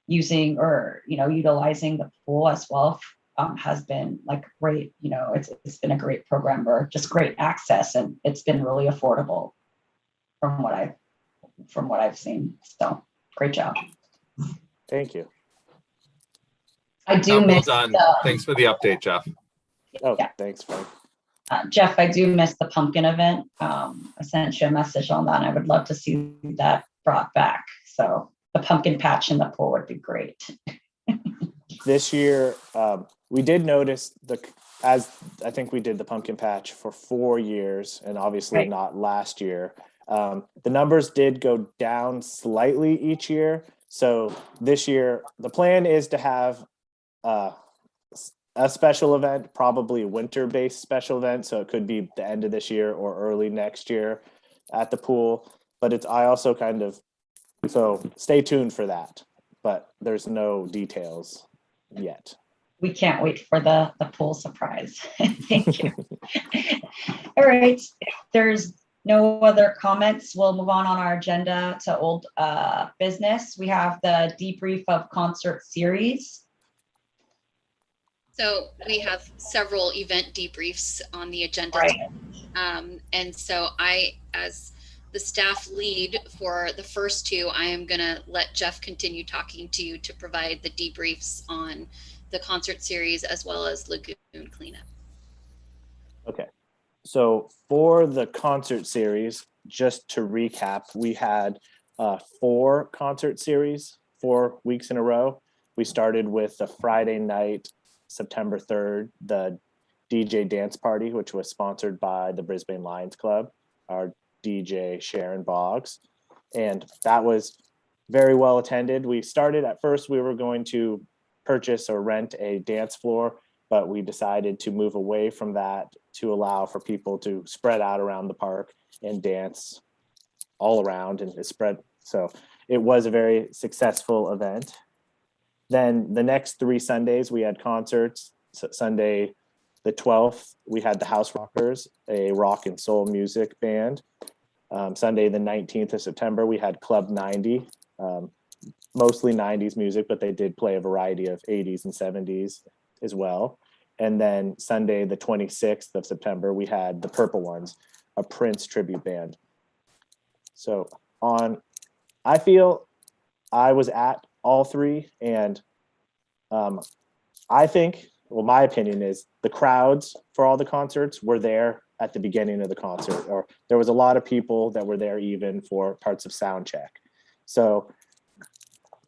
using or, utilizing the pool as well has been like great, it's been a great program or just great access, and it's been really affordable from what I've seen. So great job. Thank you. I do Well miss done. the, Thanks for the update, Jeff. Oh, Yeah. thanks, Frank. Jeff, I do miss the pumpkin event. I sent you a message on that, and I would love to see that brought back. So the pumpkin patch in the pool would be great. This year, we did notice as I think we did the pumpkin patch for 4 years, and obviously Right. not last year. The numbers did go down slightly each year. So this year, the plan is to have a special event, probably a winter-based special event. So it could be the end of this year or early next year at the pool. But I also so stay tuned for that. But there's no details yet. We can't wait for the pool surprise. Thank you. All right. If there's no other comments, we'll move on our agenda to old business. We have the debrief of concert series. So we have several event debriefs on the agenda. Right. And so I, as the staff lead for the first two, I am going to let Jeff continue talking to you to provide the debriefs on the concert series as well as lagoon cleanup. Okay. So for the concert series, just to recap, we had 4 concert series, 4 weeks in a row. We started with the Friday night, September 3rd, the DJ dance party, which was sponsored by the Brisbane Lions Club, our DJ Sharon Boggs. And that was very well attended. We started at first, we were going to purchase or rent a dance floor, but we decided to move away from that to allow for people to spread out around the park and dance all around and spread. So it was a very successful event. Then the next 3 Sundays, we had concerts. So Sunday, the 12th, we had the House Rockers, a rock and soul music band. Sunday, the 19th of September, we had Club 90, mostly 90s music, but they did play a variety of 80s and 70s as well. And then Sunday, the 26th of September, we had the Purple Ones, a Prince tribute band. So I feel I was at all 3, and I think, well, my opinion is the crowds for all the concerts were there at the beginning of the concert, or there was a lot of people that were there even for parts of sound check. So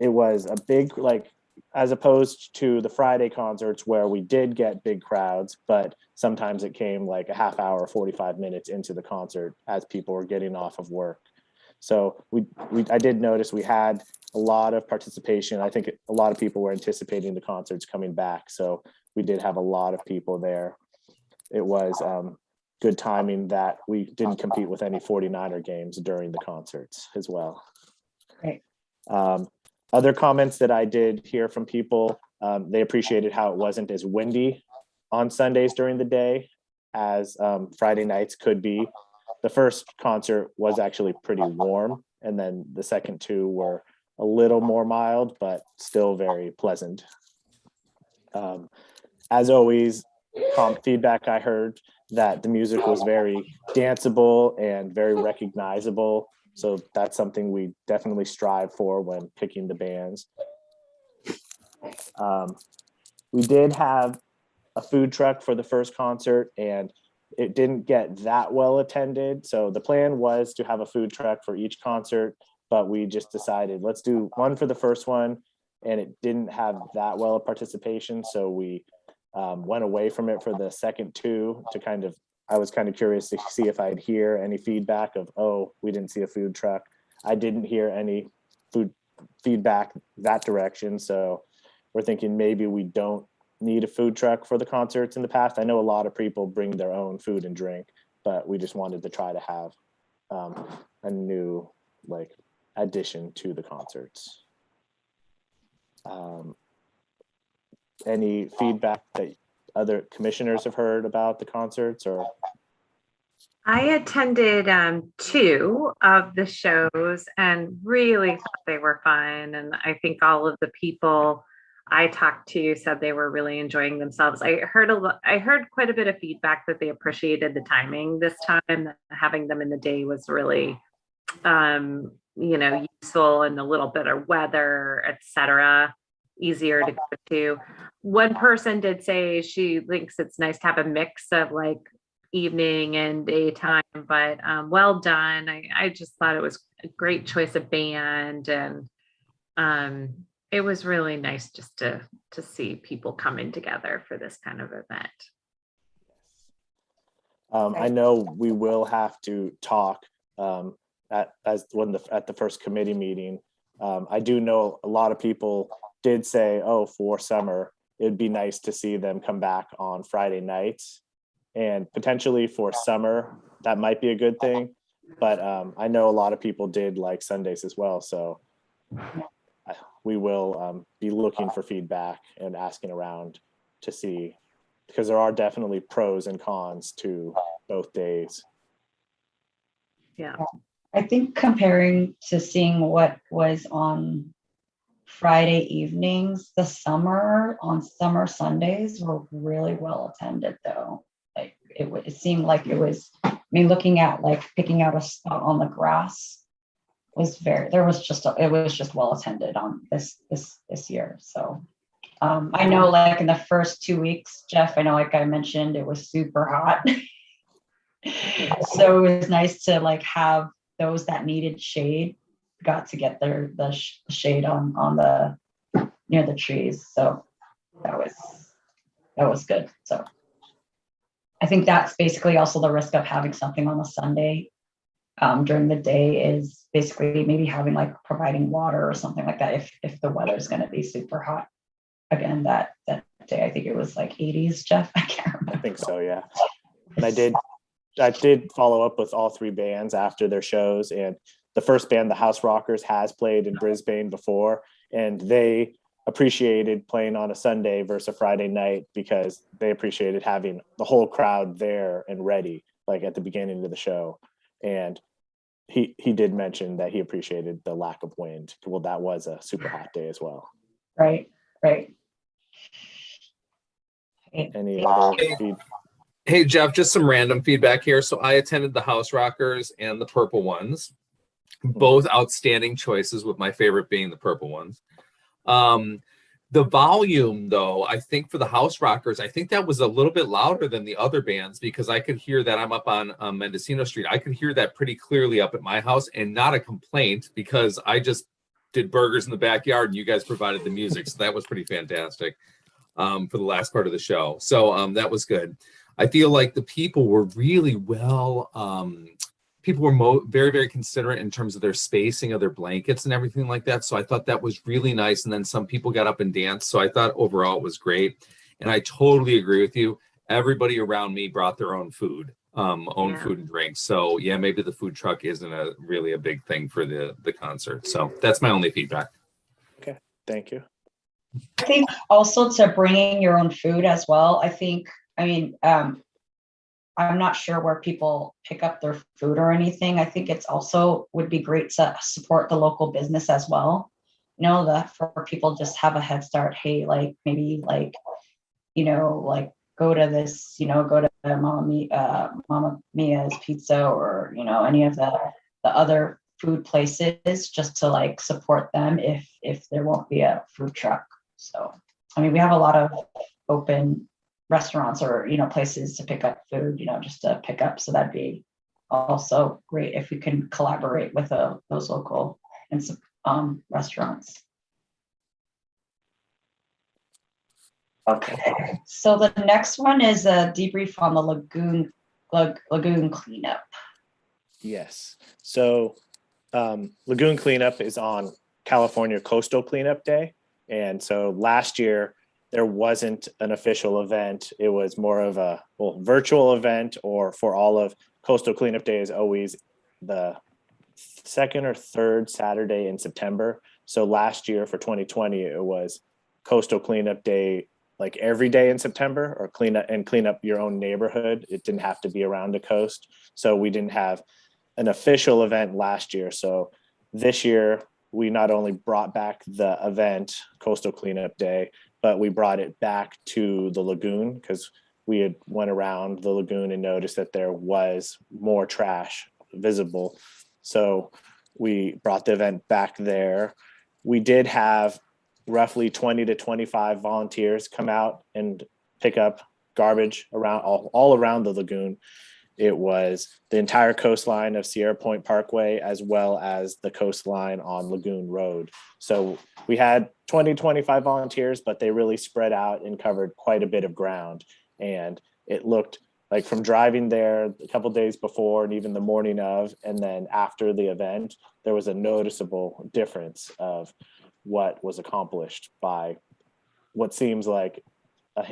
it was a big, as opposed to the Friday concerts where we did get big crowds, but sometimes it came like a half hour, 45 minutes into the concert as people were getting off of work. So I did notice we had a lot of participation. I think a lot of people were anticipating the concerts coming back. So we did have a lot of people there. It was good timing that we didn't compete with any 49er games during the concerts as well. Great. Other comments that I did hear from people, they appreciated how it wasn't as windy on Sundays during the day as Friday nights could be. The first concert was actually pretty warm, and then the second 2 were a little more mild, but still very pleasant. As always, feedback I heard that the music was very danceable and very recognizable. So that's something we definitely strive for when picking the bands. We did have a food truck for the first concert, and it didn't get that well attended. So the plan was to have a food truck for each concert, but we just decided let's do one for the first one, and it didn't have that well of participation. So we went away from it for the second 2 to I was kind of curious to see if I'd hear any feedback of, oh, we didn't see a food truck. I didn't hear any food feedback that direction. So we're thinking maybe we don't need a food truck for the concerts in the past. I know a lot of people bring their own food and drink, but we just wanted to try to have a new addition to the concerts. Any feedback that other commissioners have heard about the concerts or? I attended two of the shows and really thought they were fun. And I think all of the people I talked to said they were really enjoying themselves. I heard quite a bit of feedback that they appreciated the timing this time. That having them in the day was really, useful, and a little bit of weather, etc., easier to go to. One person did say she thinks it's nice to have a mix of like evening and daytime, but well done. I just thought it was a great choice of band, and it was really nice just to see people coming together for this kind of event. I know we will have to talk at the first committee meeting. I do know a lot of people did say, oh, for summer, it'd be nice to see them come back on Friday nights. And potentially for summer, that might be a good thing. But I know a lot of people did like Sundays as well. So we will be looking for feedback and asking around to see, because there are definitely pros and cons to both days. Yeah. I think comparing to seeing what was on Friday evenings, the summer Sundays were really well attended though. Like it seemed like it was, I mean, looking at like picking out a spot on the grass it was just well attended on this year. So I know like in the first 2 weeks, Jeff, I know like I mentioned, it was super hot. So it was nice to like have those that needed shade got to get the shade on the near the trees. So that was good. So I think that's basically also the risk of having something on a Sunday during the day, is basically maybe having like providing water or something like that if the weather is going to be super hot. Again, that day, I think it was like 80s, Jeff. I can't remember. I think so, yeah. And I did follow up with all three bands after their shows, and the first band, the House Rockers, has played in Brisbane before, and they appreciated playing on a Sunday versus a Friday night because they appreciated having the whole crowd there and ready, like at the beginning of the show. And he did mention that he appreciated the lack of wind. Well, that was a super hot day as well. Right. Any other feedback? Hey, Jeff, just some random feedback here. So I attended the House Rockers and the Purple Ones, both outstanding choices, with my favorite being the Purple Ones. The volume, though, I think for the House Rockers, I think that was a little bit louder than the other bands, because I could hear that. I'm up on Mendocino Street. I could hear that pretty clearly up at my house, and not a complaint, because I just did burgers in the backyard and you guys provided the music. So that was pretty fantastic for the last part of the show. So that was good. I feel like the people were really well, people were very, very considerate in terms of their spacing of their blankets and everything like that. So I thought that was really nice. And then some people got up and danced. So I thought overall it was great. And I totally agree with you. Everybody around me brought their own food, food and drinks. So yeah, maybe the food truck isn't really a big thing for the concert. So that's my only feedback. Okay, thank you. I think also to bringing your own food as well. I'm not sure where people pick up their food or anything. I think it's also would be great to support the local business as well. You know, that for people just have a head start. Hey, like maybe like, like go to this, go to Mama Mia's Pizza, or, any of the other food places, just to like support them if there won't be a food truck. So, we have a lot of open restaurants or, places to pick up food, just to pick up. So that'd be also great if we can collaborate with those local and restaurants. Okay, so the next one is a debrief on the lagoon cleanup. Yes. So lagoon cleanup is on California Coastal Cleanup Day. And so last year, there wasn't an official event. It was more of a virtual event, or for all of Coastal Cleanup Day is always the second or third Saturday in September. So last year for 2020, it was Coastal Cleanup Day like every day in September or clean up your own neighborhood. It didn't have to be around the coast. So we didn't have an official event last year. So this year we not only brought back the event, Coastal Cleanup Day, but we brought it back to the lagoon because we had went around the lagoon and noticed that there was more trash visible. So we brought the event back there. We did have roughly 20 to 25 volunteers come out and pick up garbage around all around the lagoon. It was the entire coastline of Sierra Point Parkway, as well as the coastline on Lagoon Road. So we had 20, 25 volunteers, but they really spread out and covered quite a bit of ground. And it looked like from driving there a couple days before and even the morning of, and then after the event, there was a noticeable difference of what was accomplished by what seems like a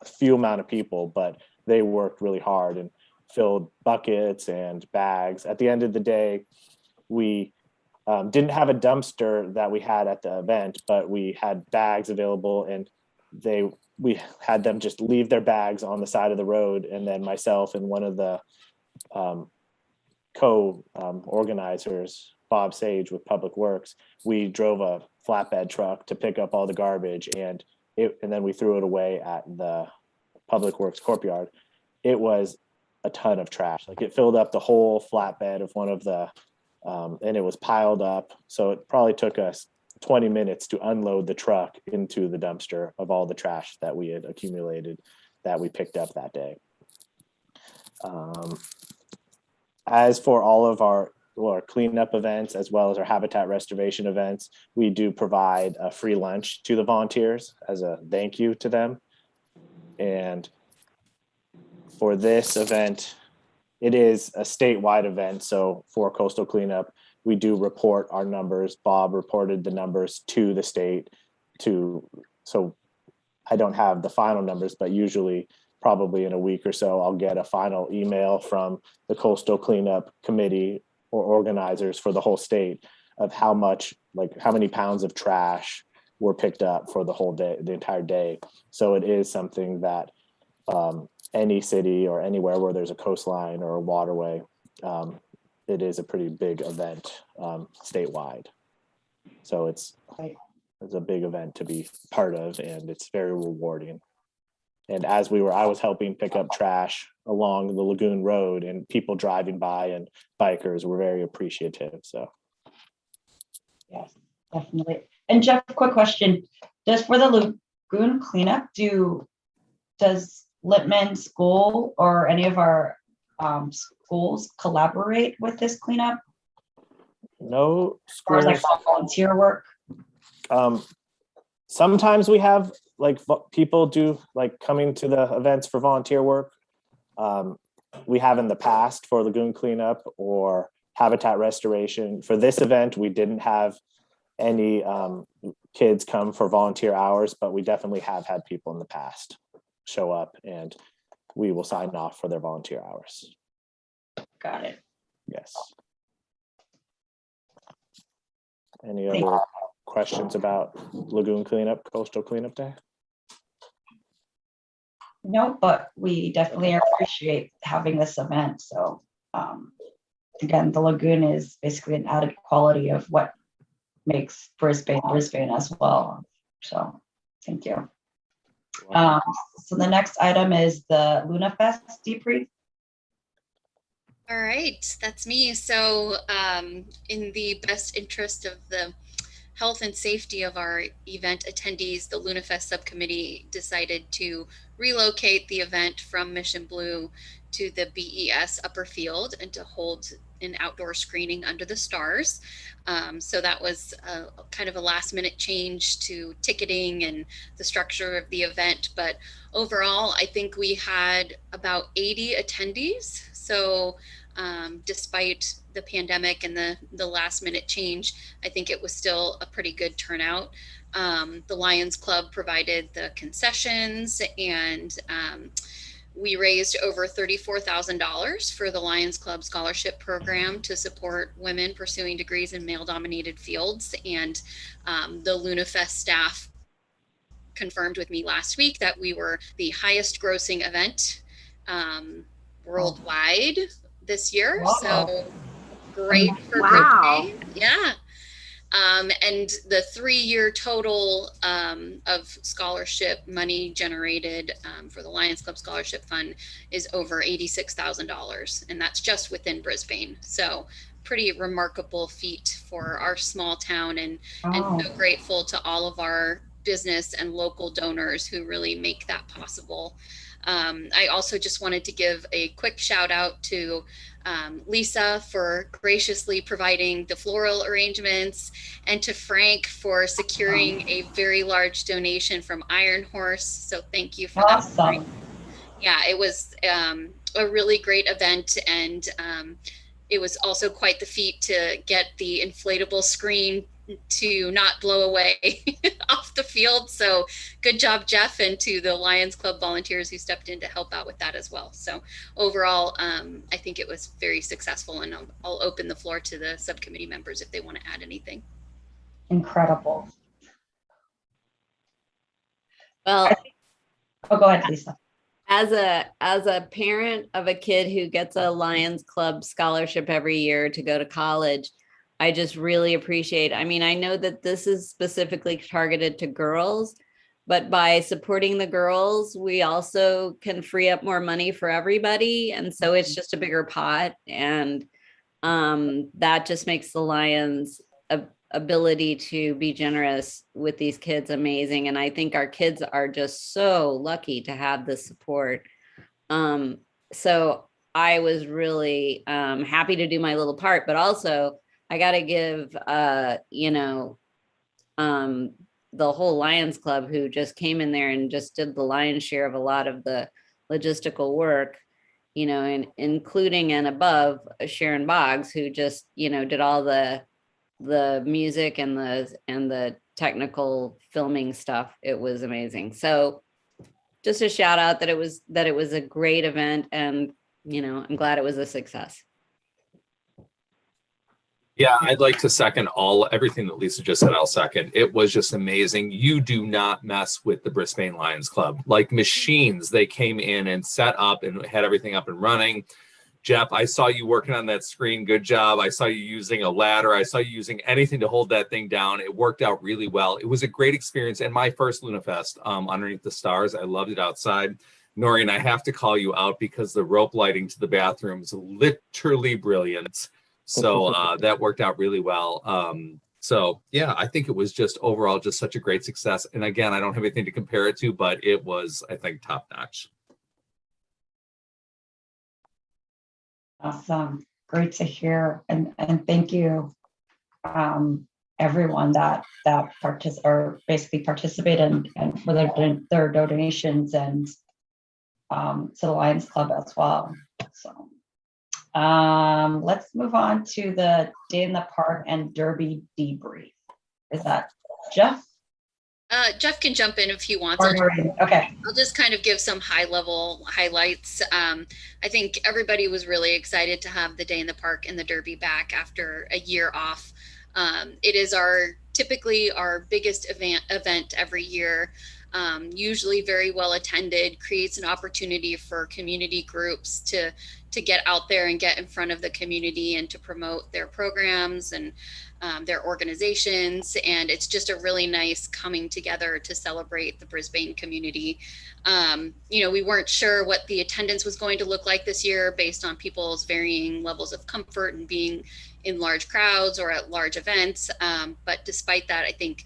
few amount of people, but they worked really hard and filled buckets and bags. At the end of the day, we didn't have a dumpster that we had at the event, but we had bags available, and we had them just leave their bags on the side of the road. And then myself and one of the co-organizers, Bob Sage with Public Works, we drove a flatbed truck to pick up all the garbage, and then we threw it away at the Public Works courtyard. It was a ton of trash. Like it filled up the whole flatbed of one of the, and it was piled up. So it probably took us 20 minutes to unload the truck into the dumpster of all the trash that we had accumulated that we picked up that day. As for all of our cleanup events, as well as our habitat restoration events, we do provide a free lunch to the volunteers as a thank you to them. And for this event, it is a statewide event. So for Coastal Cleanup, we do report our numbers. Bob reported the numbers to the state so I don't have the final numbers, but usually probably in a week or so, I'll get a final email from the Coastal Cleanup Committee or organizers for the whole state of how many pounds of trash were picked up for the whole day, the entire day. So it is something that any city or anywhere where there's a coastline or a waterway, it is a pretty big event statewide. So it's a big event to be part of, and it's very rewarding. And I was helping pick up trash along the Lagoon Road, and people driving by and bikers were very appreciative. So, Yes, definitely. And Jeff, quick question: does for the Lagoon cleanup, does Littman School or any of our schools collaborate with this cleanup? No Or schools. is it volunteer work? Sometimes we have people do coming to the events for volunteer work. We have in the past for Lagoon cleanup or habitat restoration. For this event, we didn't have any kids come for volunteer hours, but we definitely have had people in the past show up, and we will sign off for their volunteer hours. Got it. Yes. Any other questions about Lagoon cleanup, Coastal Cleanup Day? No, but we definitely appreciate having this event. So again, the lagoon is basically an added quality of what makes Brisbane as well. So thank you. So the next item is the Luna Fest debrief. All right, that's me. So in the best interest of the health and safety of our event attendees, the LunaFest subcommittee decided to relocate the event from Mission Blue to the BES upper field and to hold an outdoor screening under the stars. So that was kind of a last minute change to ticketing and the structure of the event. But overall, I think we had about 80 attendees. So despite the pandemic and the last minute change, I think it was still a pretty good turnout. The Lions Club provided the concessions, and we raised over $34,000 for the Lions Club scholarship program to support women pursuing degrees in male dominated fields. And the LunaFest staff confirmed with me last week that we were the highest grossing event worldwide this year. Wow. So great for Wow. Brisbane. Yeah. And the 3-year total of scholarship money generated for the Lions Club Scholarship Fund is over $86,000, and that's just within Brisbane. So pretty remarkable feat for our small town, and so grateful to all of our business and local donors who really make that possible. I also just wanted to give a quick shout out to Lisa for graciously providing the floral arrangements, and to Frank for securing a very large donation from Iron Horse. So thank you for that. Frank. Yeah, it was a really great event, and it was also quite the feat to get the inflatable screen to not blow away off the field. So good job, Jeff, and to the Lions Club volunteers who stepped in to help out with that as well. So overall, I think it was very successful, and I'll open the floor to the subcommittee members if they want to add anything. Incredible. Well, Oh, go ahead, Lisa. as a parent of a kid who gets a Lions Club scholarship every year to go to college, I just really appreciate, I mean, I know that this is specifically targeted to girls, but by supporting the girls, we also can free up more money for everybody. And so it's just a bigger pot. And that just makes the Lions' ability to be generous with these kids amazing. And I think our kids are just so lucky to have this support. So I was really happy to do my little part, but also I got to give, the whole Lions Club, who just came in there and just did the lion's share of a lot of the logistical work, and including and above Sharon Boggs, who just, did all the music and the technical filming stuff. It was amazing. So just a shout out that it was a great event, and, I'm glad it was a success. Yeah, I'd like to second everything that Lisa just said. I'll second. It was just amazing. You do not mess with the Brisbane Lions Club. Like machines, they came in and set up and had everything up and running. Jeff, I saw you working on that screen. Good job. I saw you using a ladder. I saw you using anything to hold that thing down. It worked out really well. It was a great experience. And my first LunaFest underneath the stars. I loved it outside. Noreen, I have to call you out because the rope lighting to the bathroom is literally brilliant. So that worked out really well. So yeah, I think it was just overall just such a great success. And again, I don't have anything to compare it to, but it was, I think, top notch. Awesome. Great to hear. And thank you, everyone that basically participated and for their donations, and to the Lions Club as well. So let's move on to the Day in the Park and Derby debrief. Is that Jeff? Jeff can jump in if he wants. Okay. I'll just kind of give some high-level highlights. I think everybody was really excited to have the Day in the Park and the Derby back after a year off. It is typically our biggest event every year. Usually very well attended, creates an opportunity for community groups to get out there and get in front of the community and to promote their programs and their organizations. And it's just a really nice coming together to celebrate the Brisbane community. We weren't sure what the attendance was going to look like this year based on people's varying levels of comfort and being in large crowds or at large events. But despite that, I think,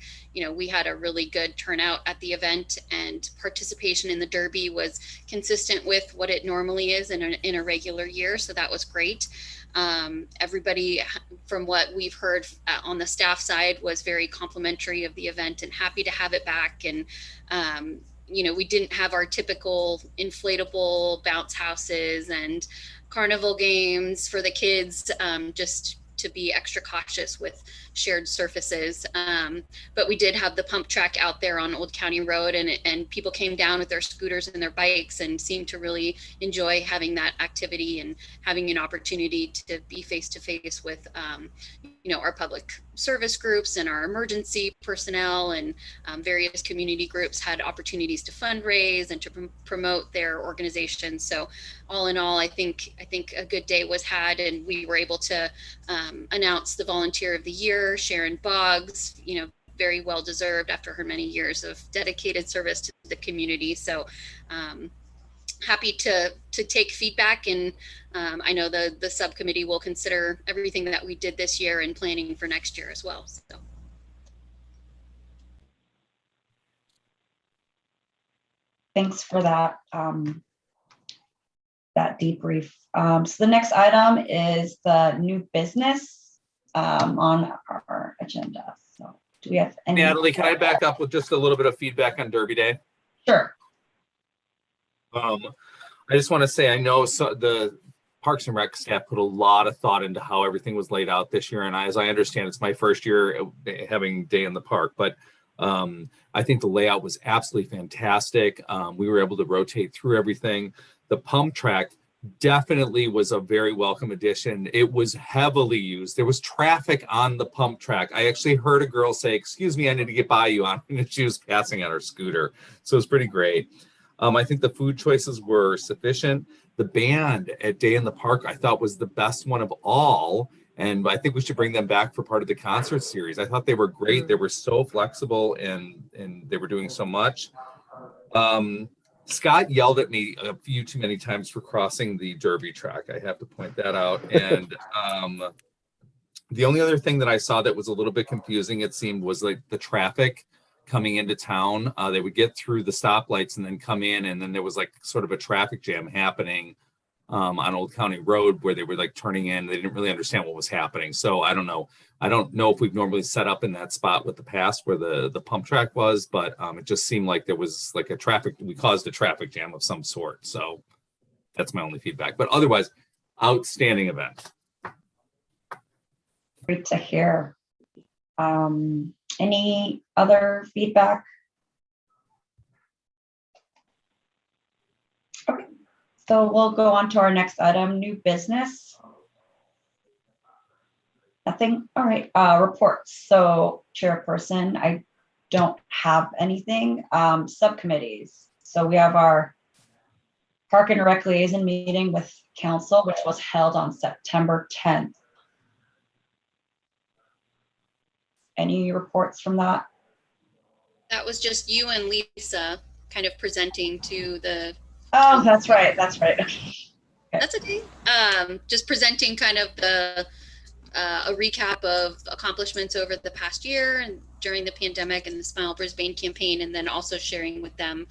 we had a really good turnout at the event, and participation in the Derby was consistent with what it normally is in a regular year. So that was great. Everybody, from what we've heard on the staff side, was very complimentary of the event and happy to have it back. And, we didn't have our typical inflatable bounce houses and carnival games for the kids, just to be extra cautious with shared surfaces. But we did have the pump track out there on Old County Road, and people came down with their scooters and their bikes and seemed to really enjoy having that activity and having an opportunity to be face to face with our public service groups and our emergency personnel, and various community groups had opportunities to fundraise and to promote their organizations. So all in all, I think a good day was had, and we were able to announce the Volunteer of the Year, Sharon Boggs, very well deserved after her many years of dedicated service to the community. So happy to take feedback, and I know the subcommittee will consider everything that we did this year and planning for next year as well. So. Thanks for that that debrief. So the next item is the new business on our agenda. So do we have any? Natalie, can I back up with just a little bit of feedback on Derby Day? Sure. I just want to say, I know the Parks and Rec staff put a lot of thought into how everything was laid out this year. And as I understand, it's my first year having day in the park, but I think the layout was absolutely fantastic. We were able to rotate through everything. The pump track definitely was a very welcome addition. It was heavily used. There was traffic on the pump track. I actually heard a girl say, "Excuse me, I need to get by you," and she was passing on her scooter. So it was pretty great. I think the food choices were sufficient. The band at Day in the Park, I thought, was the best one of all. And I think we should bring them back for part of the concert series. I thought they were great. They were so flexible, and they were doing so much. Scott yelled at me a few too many times for crossing the Derby track. I have to point that out. And the only other thing that I saw that was a little bit confusing, it seemed, was like the traffic coming into town. They would get through the stoplights and then come in, and then there was like sort of a traffic jam happening on Old County Road where they were like turning in. They didn't really understand what was happening. So I don't know. I don't know if we've normally set up in that spot with the past where the pump track was, but it just seemed like there was like we caused a traffic jam of some sort. So that's my only feedback. But otherwise, outstanding event. Great to hear. Any other feedback? Okay, so we'll go on to our next item, new business. Nothing. All right, reports. So chairperson, I don't have anything. Subcommittees. So we have our Park and Rec liaison meeting with council, which was held on September 10th. Any reports from that? That was just you and Lisa kind of presenting to the. Oh, that's right. That's right. Okay. That's okay. Just presenting kind of a recap of accomplishments over the past year and during the pandemic and the Smile Brisbane campaign, and then also sharing with them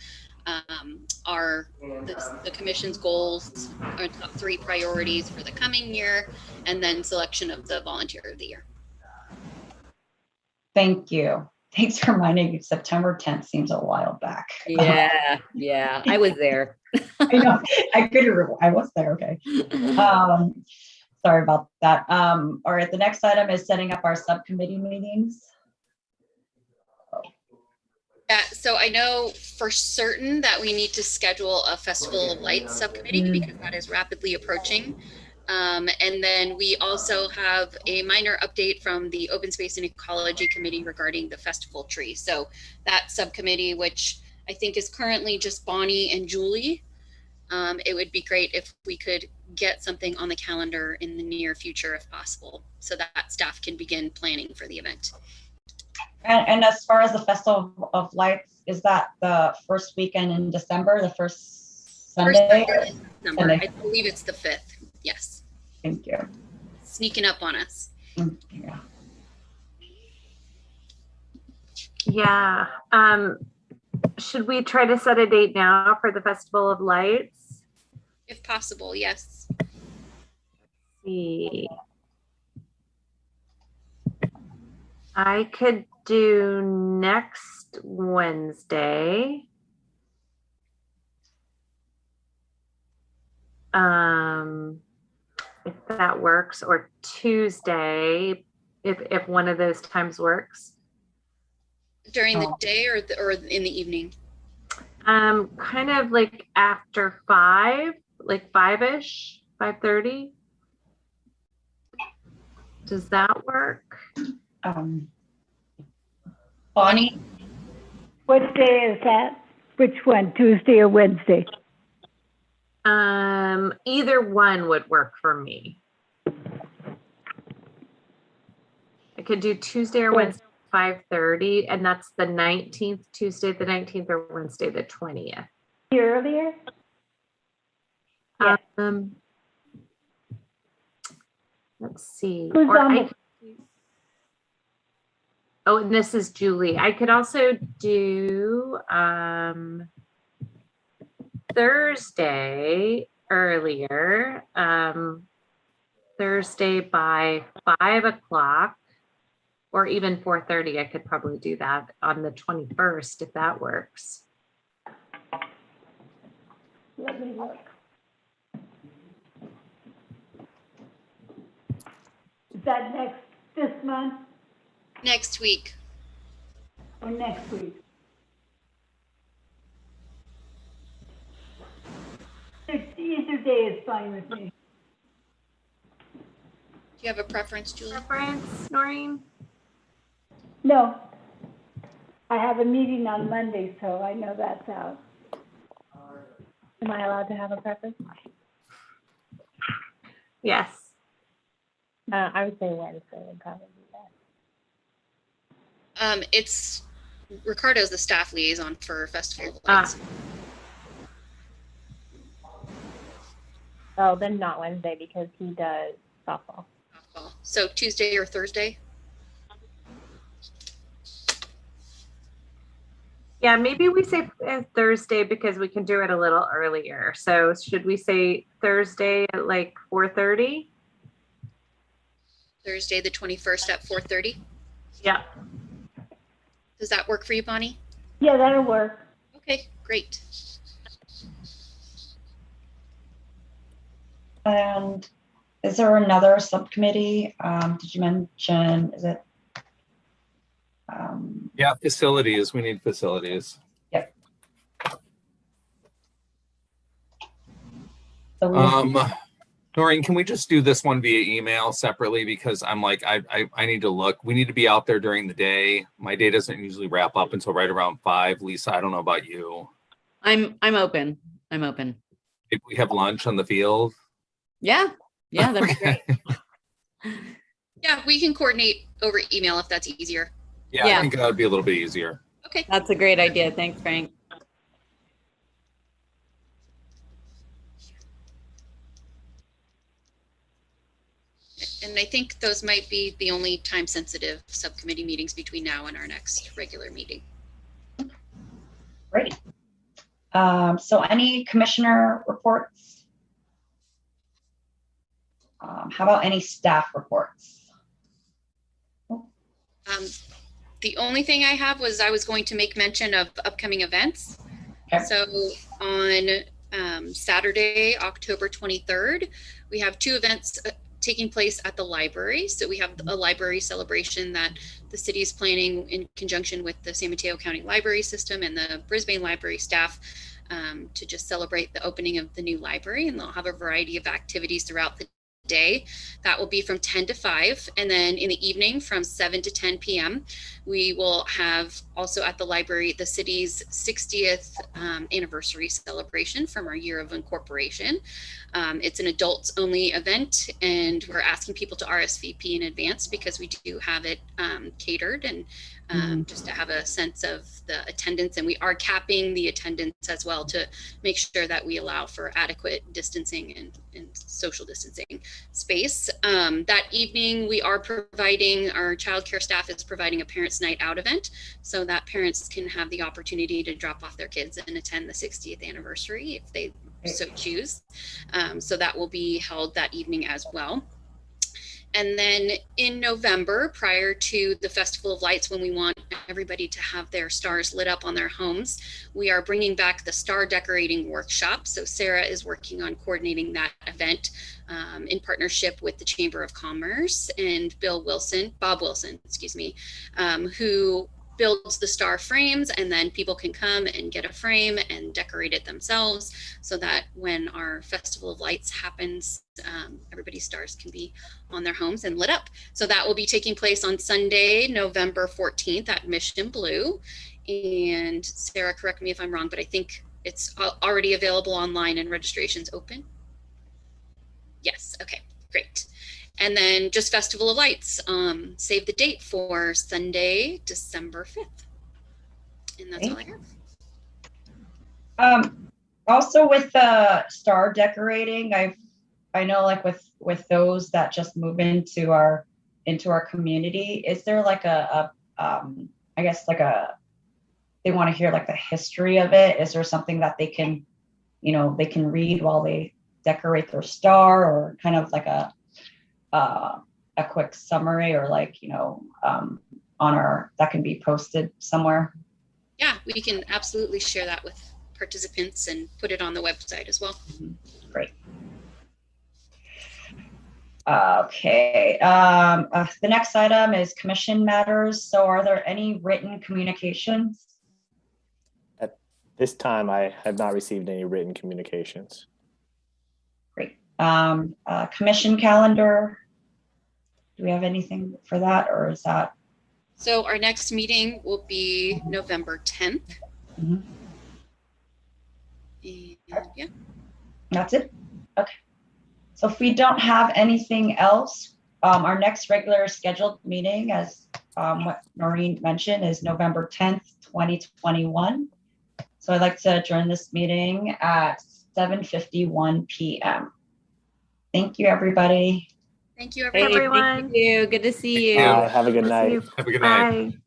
the commission's goals, our top 3 priorities for the coming year, and then selection of the Volunteer of the Year. Thank you. Thanks for reminding me. September 10th seems a while back. Yeah, I was there. I know. I couldn't remember. I was there. Okay. Sorry about that. All right. The next item is setting up our subcommittee meetings. Yeah, so I know for certain that we need to schedule a Festival of Lights subcommittee because that is rapidly approaching. And then we also have a minor update from the Open Space and Ecology Committee regarding the festival tree. So that subcommittee, which I think is currently just Bonnie and Julie, it would be great if we could get something on the calendar in the near future if possible, so that staff can begin planning for the event. And as far as the Festival of Lights, is that the first weekend in December, the first Sunday? Sunday. I believe it's the 5th. Yes. Thank you. Sneaking up on us. Yeah. Yeah. Should we try to set a date now for the Festival of Lights? If possible, yes. Let's see. I could do next Wednesday. if that works, or Tuesday, if one of those times works. During the day or in the evening? Kind of like after 5, like 5-ish, 5:30. Does that work? Bonnie, What day is that? Which one, Tuesday or Wednesday? Either one would work for me. I could do Tuesday or Wednesday, 5:30, and that's the 19th, Tuesday the 19th, or Wednesday the 20th. Earlier? Yeah. Let's see. Who's Or on I could oh, and this is Julie. I could also do Thursday earlier. Thursday by 5 o'clock, or even 4:30. I could probably do that on the 21st if that works. Let me look. Is that this month Next week. or next week? Either day is fine with me. Do you have a preference, Julie? Preference, Noreen? No. I have a meeting on Monday, so I know that's out. Am I allowed to have a preference? Yes. I would say Wednesday would probably be best. It's Ricardo's the staff liaison for Festival of Lights. Oh, then not Wednesday because he does softball. So Tuesday or Thursday? Yeah, maybe we say Thursday because we can do it a little earlier. So should we say Thursday at like 4:30? Thursday the 21st at 4:30? Yeah. Does that work for you, Bonnie? Yeah, that'll work. Okay, great. and is there another subcommittee? Did you mention, is it? Yeah, facilities. We need facilities. Yep. So we Noreen, can we just do this one via email separately? Because I'm like, I need to look. We need to be out there during the day. My day doesn't usually wrap up until right around 5. Lisa, I don't know about you. I'm open. I'm open. If we have lunch on the field. Yeah. Yeah, that'd be great. Yeah, we can coordinate over email if that's easier. Yeah, Yeah. I think that would be a little bit easier. Okay. That's a great idea. Thanks, Frank. And I think those might be the only time sensitive subcommittee meetings between now and our next regular meeting. Great. So any commissioner reports? How about any staff reports? The only thing I have was I was going to make mention of upcoming events. Okay. So on Saturday, October 23rd, we have 2 events taking place at the library. So we have a library celebration that the city is planning in conjunction with the San Mateo County Library System and the Brisbane Library staff to just celebrate the opening of the new library. And they'll have a variety of activities throughout the day. That will be from 10 to 5. And then in the evening from 7 to 10 p.m. we will have also at the library the city's 60th anniversary celebration from our year of incorporation. It's an adults only event, and we're asking people to RSVP in advance because we do have it catered, and just to have a sense of the attendance. And we are capping the attendance as well to make sure that we allow for adequate distancing and social distancing space. That evening, we are providing, our childcare staff is providing a parents' night out event so that parents can have the opportunity to drop off their kids and attend the 60th anniversary if they so choose. So that will be held that evening as well. And then in November, prior to the Festival of Lights, when we want everybody to have their stars lit up on their homes, we are bringing back the star decorating workshop. So Sarah is working on coordinating that event in partnership with the Chamber of Commerce and Bob Wilson, who builds the star frames, and then people can come and get a frame and decorate it themselves, so that when our Festival of Lights happens, everybody's stars can be on their homes and lit up. So that will be taking place on Sunday, November 14th at Mission Blue. And Sarah, correct me if I'm wrong, but I think it's already available online and registration's open. Yes, okay, great. And then just Festival of Lights, save the date for Sunday, December 5th. And that's all I have. Also with the star decorating, I know like with those that just move into our community, is there like I guess like they want to hear like the history of it? Is there something that they can read while they decorate their star, or kind of like a quick summary, or like, that can be posted somewhere? Yeah, we can absolutely share that with participants and put it on the website as well. Great. Okay. The next item is commission matters. So are there any written communications? At this time, I have not received any written communications. Great. Commission calendar. Do we have anything for that, or is that? So our next meeting will be November 10th. Mm-hmm. And yeah. That's it? Okay. So if we don't have anything else, our next regular scheduled meeting, as what Noreen mentioned, is November 10th, 2021. So I'd like to adjourn this meeting at 7:51 p.m. Thank you, everybody. Thank you, Hey, everyone. thank you. Good to see you. Have a good night. Have a good night. Bye.